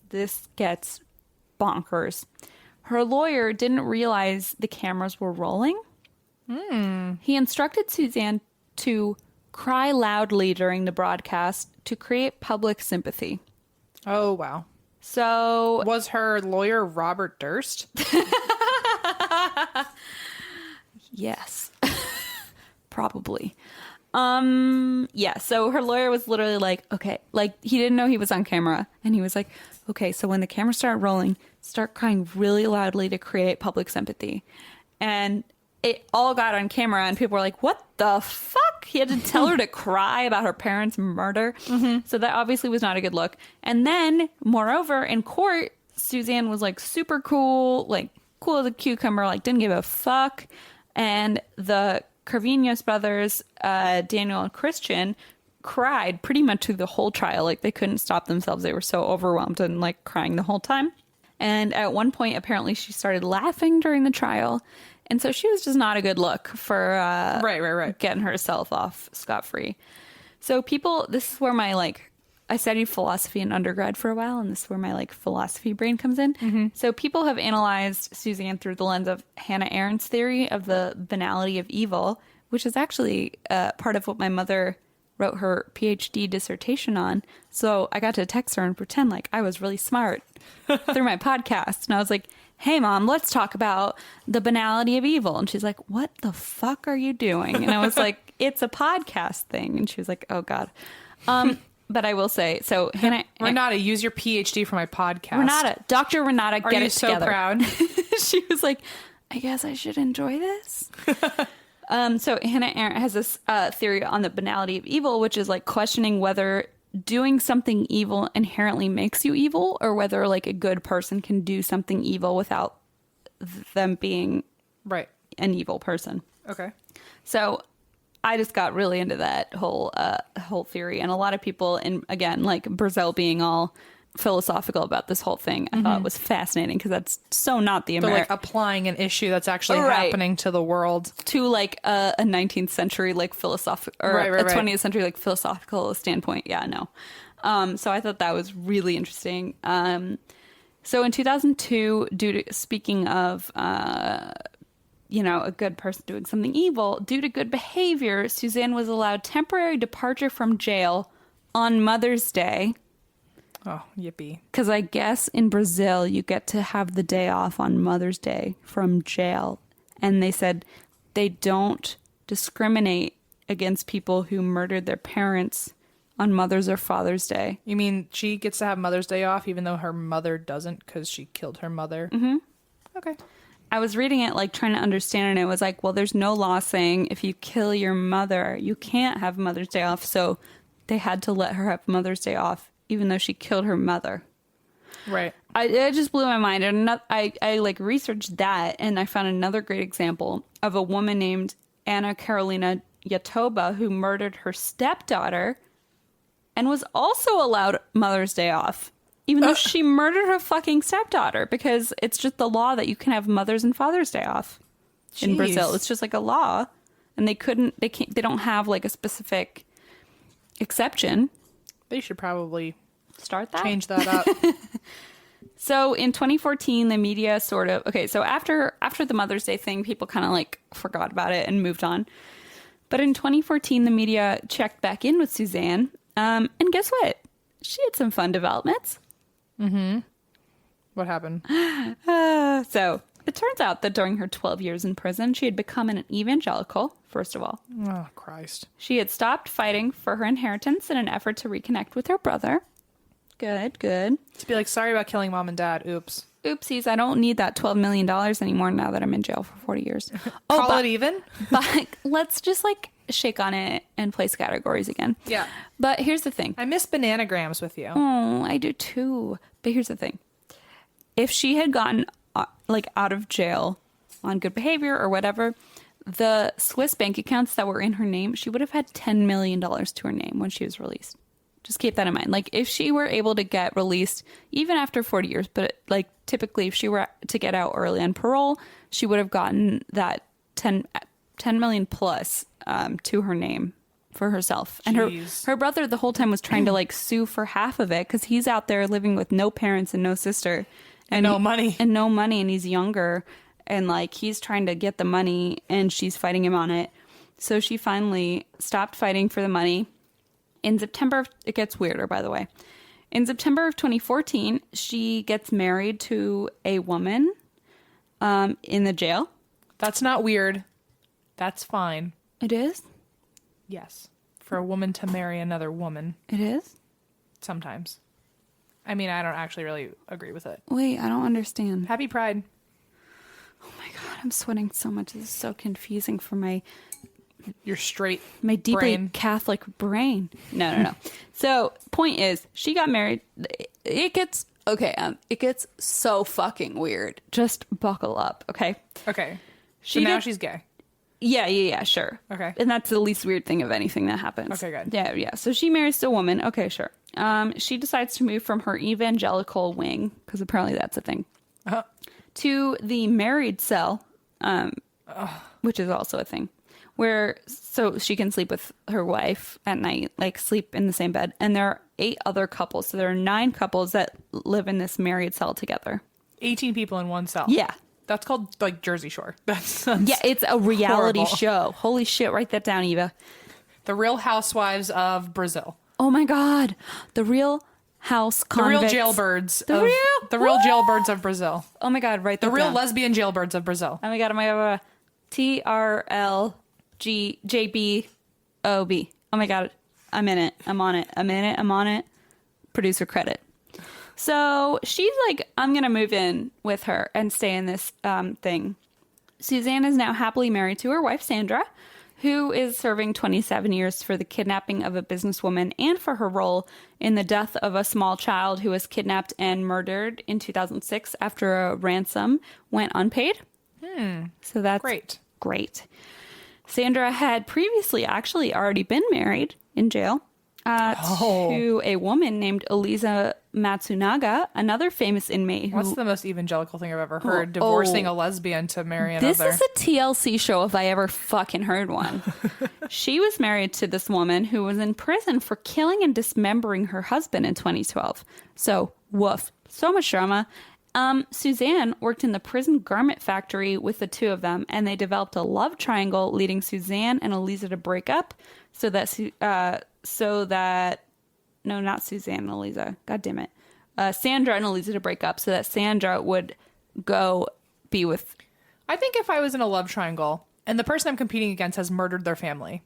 this gets bonkers. Her lawyer didn't realize the cameras were rolling. He instructed Suzanne to cry loudly during the broadcast to create public sympathy. Oh, wow. So was her lawyer Robert Durst? Yes. Probably. Yeah, so her lawyer was literally like, okay, like he didn't know he was on camera, and he was like, okay, so when the camera started rolling, start crying really loudly to create public sympathy. And it all got on camera, and people were like, what the fuck? He had to tell her to cry about her parents' murder. So that obviously was not a good look. And then, moreover, in court, Suzanne was like super cool, like cool as a cucumber, like didn't give a fuck. And the Carvinhos brothers, Daniel and Christian, cried pretty much through the whole trial. Like they couldn't stop themselves. They were so overwhelmed and like crying the whole time. And at one point, apparently she started laughing during the trial. And so she was just not a good look for right. getting herself off scot-free. So people, this is where my like, I studied philosophy in undergrad for a while, and this is where my like philosophy brain comes in. So people have analyzed Suzanne through the lens of Hannah Arendt's theory of the banality of evil, which is actually part of what my mother wrote her PhD dissertation on. So I got to text her and pretend like I was really smart through my podcast. And I was like, hey, Mom, let's talk about the banality of evil. And she's like, what the fuck are you doing? And I was like, it's a podcast thing. And she was like, oh, God. But I will say, so Hannah... Renata, use your PhD for my podcast. Renata, Dr. Renata, get it together. Are you so proud? She was like, I guess I should enjoy this. So Hannah Arendt has this theory on the banality of evil, which is like questioning whether doing something evil inherently makes you evil, or whether like a good person can do something evil without them being an evil person. Okay. So I just got really into that whole theory, and a lot of people, and again, like Brazil being all philosophical about this whole thing, I thought was fascinating because that's so not the American. Like applying an issue that's actually happening to the world to like a 19th century like philosophical or a 20th century like philosophical standpoint. Yeah, no. So I thought that was really interesting. So in 2002, speaking of a good person doing something evil, due to good behavior, Suzanne was allowed temporary departure from jail on Mother's Day. Oh, yippee. Because I guess in Brazil, you get to have the day off on Mother's Day from jail. And they said they don't discriminate against people who murdered their parents on Mother's or Father's Day. You mean she gets to have Mother's Day off even though her mother doesn't because she killed her mother? Mm-hmm. Okay. I was reading it, like, trying to understand, and it was like, well, there's no law saying if you kill your mother, you can't have Mother's Day off, so they had to let her have Mother's Day off, even though she killed her mother. Right. It just blew my mind. And I like researched that, and I found another great example of a woman named Anna Carolina Yatoba who murdered her stepdaughter and was also allowed Mother's Day off, even though she murdered her fucking stepdaughter, because it's just the law that you can have Mother's and Father's Day off in Brazil. It's just like a law, and they don't have like a specific exception. They should probably Start that? change that up. So in 2014, the media so after the Mother's Day thing, people kind of like forgot about it and moved on. But in 2014, the media checked back in with Suzanne. And guess what? She had some fun developments. Mm-hmm. What happened? So it turns out that during her 12 years in prison, she had become an evangelical, first of all. Oh, Christ. She had stopped fighting for her inheritance in an effort to reconnect with her brother. Good. To be like, sorry about killing mom and dad. Oops. Oopsies, I don't need that $12 million anymore now that I'm in jail for 40 years. Call it even? But let's just like shake on it and place categories again. Yeah. But here's the thing. I miss bananagrams with you. Oh, I do too. But here's the thing. If she had gotten like out of jail on good behavior or whatever, the Swiss bank accounts that were in her name, she would have had $10 million to her name when she was released. Just keep that in mind. Like, if she were able to get released even after 40 years, but like typically if she were to get out early on parole, she would have gotten that 10 million plus to her name for herself. And her brother the whole time was trying to like sue for half of it because he's out there living with no parents and no sister. And no money. And no money, and he's younger. And like he's trying to get the money and she's fighting him on it. So she finally stopped fighting for the money. In September, it gets weirder, by the way. In September of 2014, she gets married to a woman in the jail. That's not weird. That's fine. It is? Yes. For a woman to marry another woman. It is? Sometimes. I mean, I don't actually really agree with it. Wait, I don't understand. Happy Pride. Oh my God, I'm sweating so much. This is so confusing for my straight deeply brain. Catholic brain. No. So point is, she got married. It gets so fucking weird. Just buckle up, okay? Okay. So now she's gay. Yeah, sure. Okay. And that's the least weird thing of anything that happens. Okay, good. Yeah. So she marries a woman. Okay, sure. She decides to move from her evangelical wing, because apparently that's a thing, to the married cell, which is also a thing. So she can sleep with her wife at night, like sleep in the same bed. And there are 8 other couples. So there are 9 couples that live in this married cell together. 18 people in one cell. Yeah. That's called like Jersey Shore. Yeah, it's a reality horrible. show. Holy shit, write that down, Eva. The Real Housewives of Brazil. Oh my God. The Real House Convicts. The real jailbirds. The real jailbirds of Brazil. Oh my God, write that The real down. lesbian jailbirds of Brazil. Oh my God. TRLGJBOB. Oh my God. I'm in it. I'm on it. Producer credit. So she's like, I'm going to move in with her and stay in this thing. Suzanne is now happily married to her wife, Sandra, who is serving 27 years for the kidnapping of a businesswoman and for her role in the death of a small child who was kidnapped and murdered in 2006 after a ransom went unpaid. So that's great. Sandra had previously actually already been married in jail to a woman named Elisa Matsunaga, another famous inmate. What's the most evangelical thing I've ever heard? Divorcing a lesbian to marry another. This is a TLC show if I ever fucking heard one. She was married to this woman who was in prison for killing and dismembering her husband in 2012. So, woof. So much drama. Suzanne worked in the prison garment factory with the two of them, and they developed a love triangle leading Suzanne and Elisa to break up no, not Suzanne and Elisa. God damn it. Sandra and Elisa to break up so that Sandra would go be with... I think if I was in a love triangle, and the person I'm competing against has murdered their family,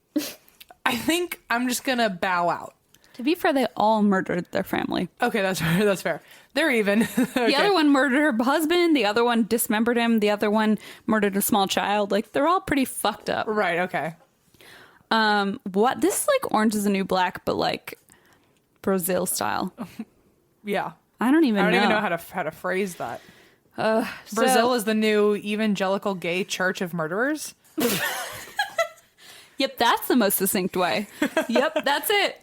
I think I'm just going to bow out. To be fair, they all murdered their family. Okay, that's fair. That's fair. They're even. Okay. The other one murdered her husband. The other one dismembered him. The other one murdered a small child. Like, they're all pretty fucked up. Right, okay. What? This is like Orange is the New Black, but like Brazil style. Yeah. I don't even know how to phrase that. Brazil is the new evangelical gay church of murderers. Yep, that's the most succinct way. Yep, that's it.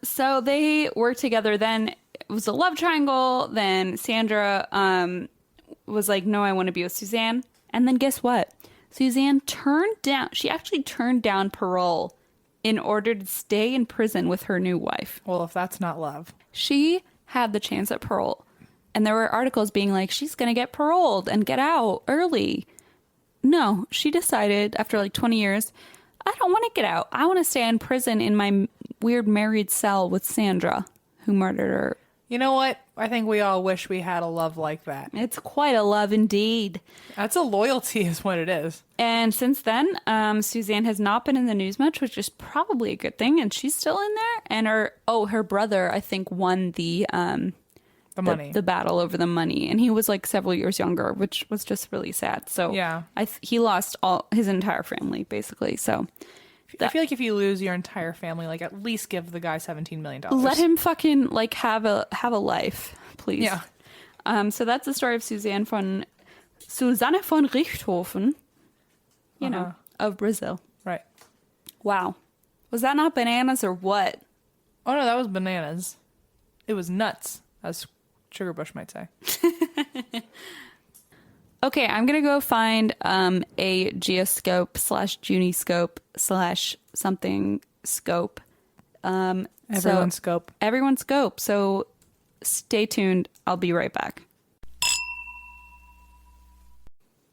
So they worked together. Then it was a love triangle. Then Sandra was like, no, I want to be with Suzanne. And then guess what? Suzanne she actually turned down parole in order to stay in prison with her new wife. Well, if that's not love. She had the chance at parole. And there were articles being like, she's going to get paroled and get out early. No, she decided after like 20 years, I don't want to get out. I want to stay in prison in my weird married cell with Sandra, who murdered her. You know what? I think we all wish we had a love like that. It's quite a love indeed. That's a loyalty is what it is. And since then, Suzanne has not been in the news much, which is probably a good thing. And she's still in there. And her brother, I think, won the money. The battle over the money. And he was like several years younger, which was just really sad. So yeah, he lost his entire family, basically. So I feel like if you lose your entire family, like at least give the guy $17 million. Let him fucking like have a life, please. Yeah. So that's the story of Suzanne von Richthofen, you know, of Brazil. Right. Wow. Was that not bananas or what? Oh no, that was bananas. It was nuts, as Sugar Bush might say. Okay, I'm going to go find a geoscope / Juniscope / something scope. Everyone's scope. Everyone's scope. So stay tuned. I'll be right back.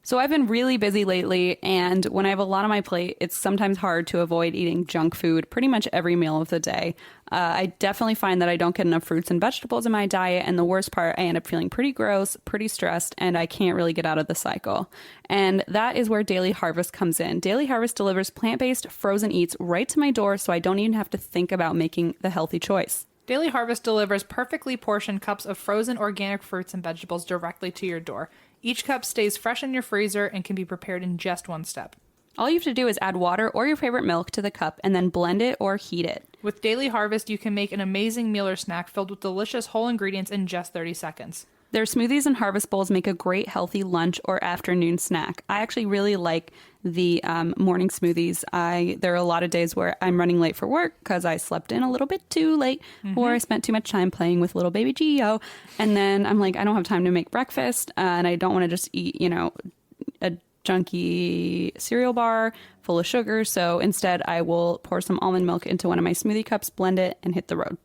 So I've been really busy lately, and when I have a lot on my plate, it's sometimes hard to avoid eating junk food pretty much every meal of the day. I definitely find that I don't get enough fruits and vegetables in my diet, and the worst part, I end up feeling pretty gross, pretty stressed, and I can't really get out of the cycle. And that is where Daily Harvest comes in. Daily Harvest delivers plant-based frozen eats right to my door, so I don't even have to think about making the healthy choice. Daily Harvest delivers perfectly portioned cups of frozen organic fruits and vegetables directly to your door. Each cup stays fresh in your freezer and can be prepared in just one step. All you have to do is add water or your favorite milk to the cup and then blend it or heat it. With Daily Harvest, you can make an amazing meal or snack filled with delicious whole ingredients in just 30 seconds. Their smoothies and harvest bowls make a great healthy lunch or afternoon snack. I actually really like the morning smoothies. There are a lot of days where I'm running late for work because I slept in a little bit too late or I spent too much time playing with little baby Gio. And then I'm like, I don't have time to make breakfast and I don't want to just eat, a junky cereal bar full of sugar. So instead, I will pour some almond milk into one of my smoothie cups, blend it, and hit the road.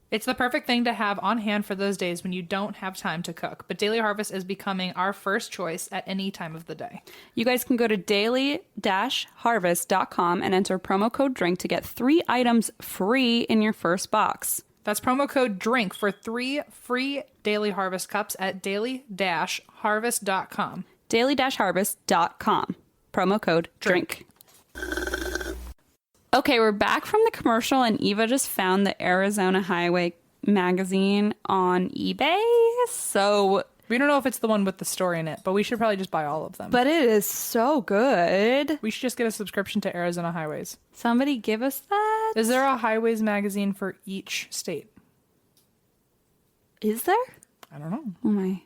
It's the perfect thing to have on hand for those days when you don't have time to cook, but Daily Harvest is becoming our first choice at any time of the day. You guys can go to daily-harvest.com and enter promo code DRINK to get 3 items free in your first box. That's promo code DRINK for 3 free Daily Harvest cups at daily-harvest.com. daily-harvest.com. Promo code DRINK. Okay, we're back from the commercial, and Eva just found the Arizona Highway magazine on eBay. So we don't know if it's the one with the story in it, but we should probably just buy all of them. But it is so good. We should just get a subscription to Arizona Highways. Somebody give us that. Is there a Highways magazine for each state? Is there? I don't know. Oh my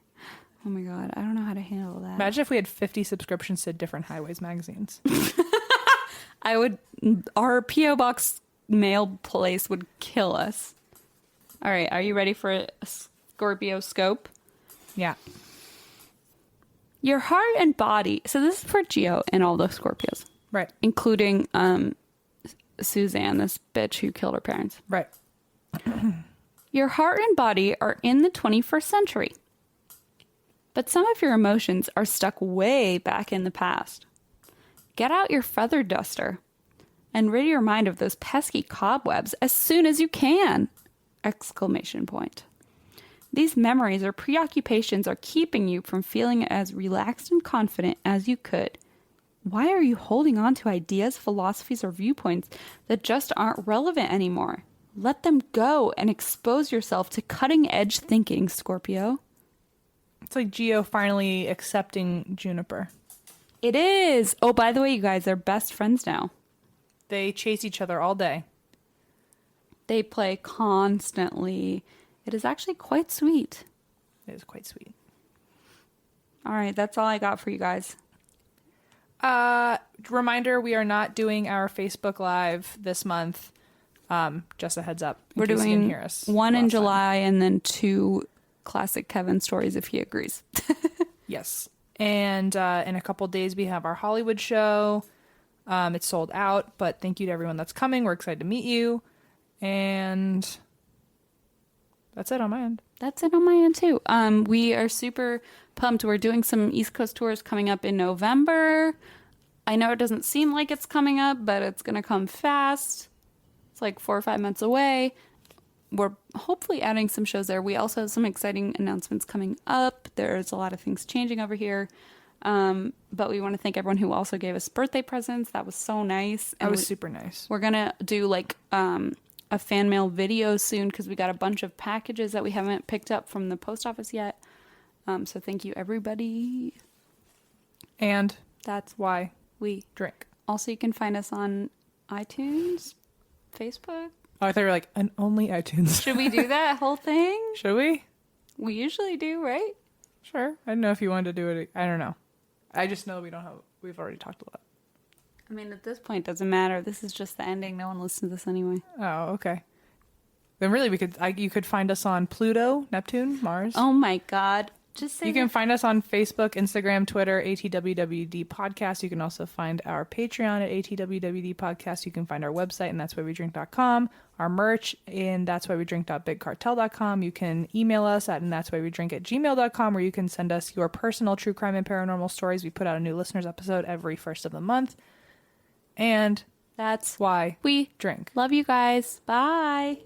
God. I don't know how to handle that. Imagine if we had 50 subscriptions to different Highways magazines. Our P.O. Box mail place would kill us. All right, are you ready for a Scorpio scope? Yeah. Your heart and body. So this is for Gio and all the Scorpios. Right. Including Suzanne, this bitch who killed her parents. Right. Your heart and body are in the 21st century. But some of your emotions are stuck way back in the past. Get out your feather duster and rid your mind of those pesky cobwebs as soon as you can! ! These memories or preoccupations are keeping you from feeling as relaxed and confident as you could. Why are you holding on to ideas, philosophies, or viewpoints that just aren't relevant anymore? Let them go and expose yourself to cutting-edge thinking, Scorpio. It's like Geo finally accepting Juniper. It is. Oh, by the way, you guys are best friends now. They chase each other all day. They play constantly. It is actually quite sweet. It is quite sweet. All right, that's all I got for you guys. Reminder, we are not doing our Facebook Live this month. Just a heads up. We're in case you doing didn't hear us one in last time. July and then 2 classic Kevin stories if he agrees. Yes. And in a couple days, we have our Hollywood show. It's sold out, but thank you to everyone that's coming. We're excited to meet you. And that's it on my end. That's it on my end too. We are super pumped. We're doing some East Coast tours coming up in November. I know it doesn't seem like it's coming up, but it's going to come fast. It's like 4 or 5 months away. We're hopefully adding some shows there. We also have some exciting announcements coming up. There's a lot of things changing over here. But we want to thank everyone who also gave us birthday presents. That was so nice. That was super nice. We're going to do like a fan mail video soon because we got a bunch of packages that we haven't picked up from the post office yet. So thank you, everybody. And That's why we drink. Also, you can find us on iTunes, Facebook. Oh, I thought you were like, and only iTunes. Should we do that whole thing? Should we? We usually do, right? Sure. I don't know if you wanted to do it. I don't know. I just know we've already talked a lot. I mean, at this point, it doesn't matter. This is just the ending. No one listens to this anyway. Oh, okay. Then really, you could find us on Pluto, Neptune, Mars. Oh my God. Just say You can find us on Facebook, Instagram, Twitter, ATWWD Podcast. You can also find our Patreon at ATWWD Podcast. You can find our website, and that's why we drink.com. Our merch in that's why we drink.bigcartel.com. You can email us at and that's why we drink at gmail.com, where you can send us your personal true crime and paranormal stories. We put out a new listeners episode every first of the month. And that's why we drink. love you guys. Bye.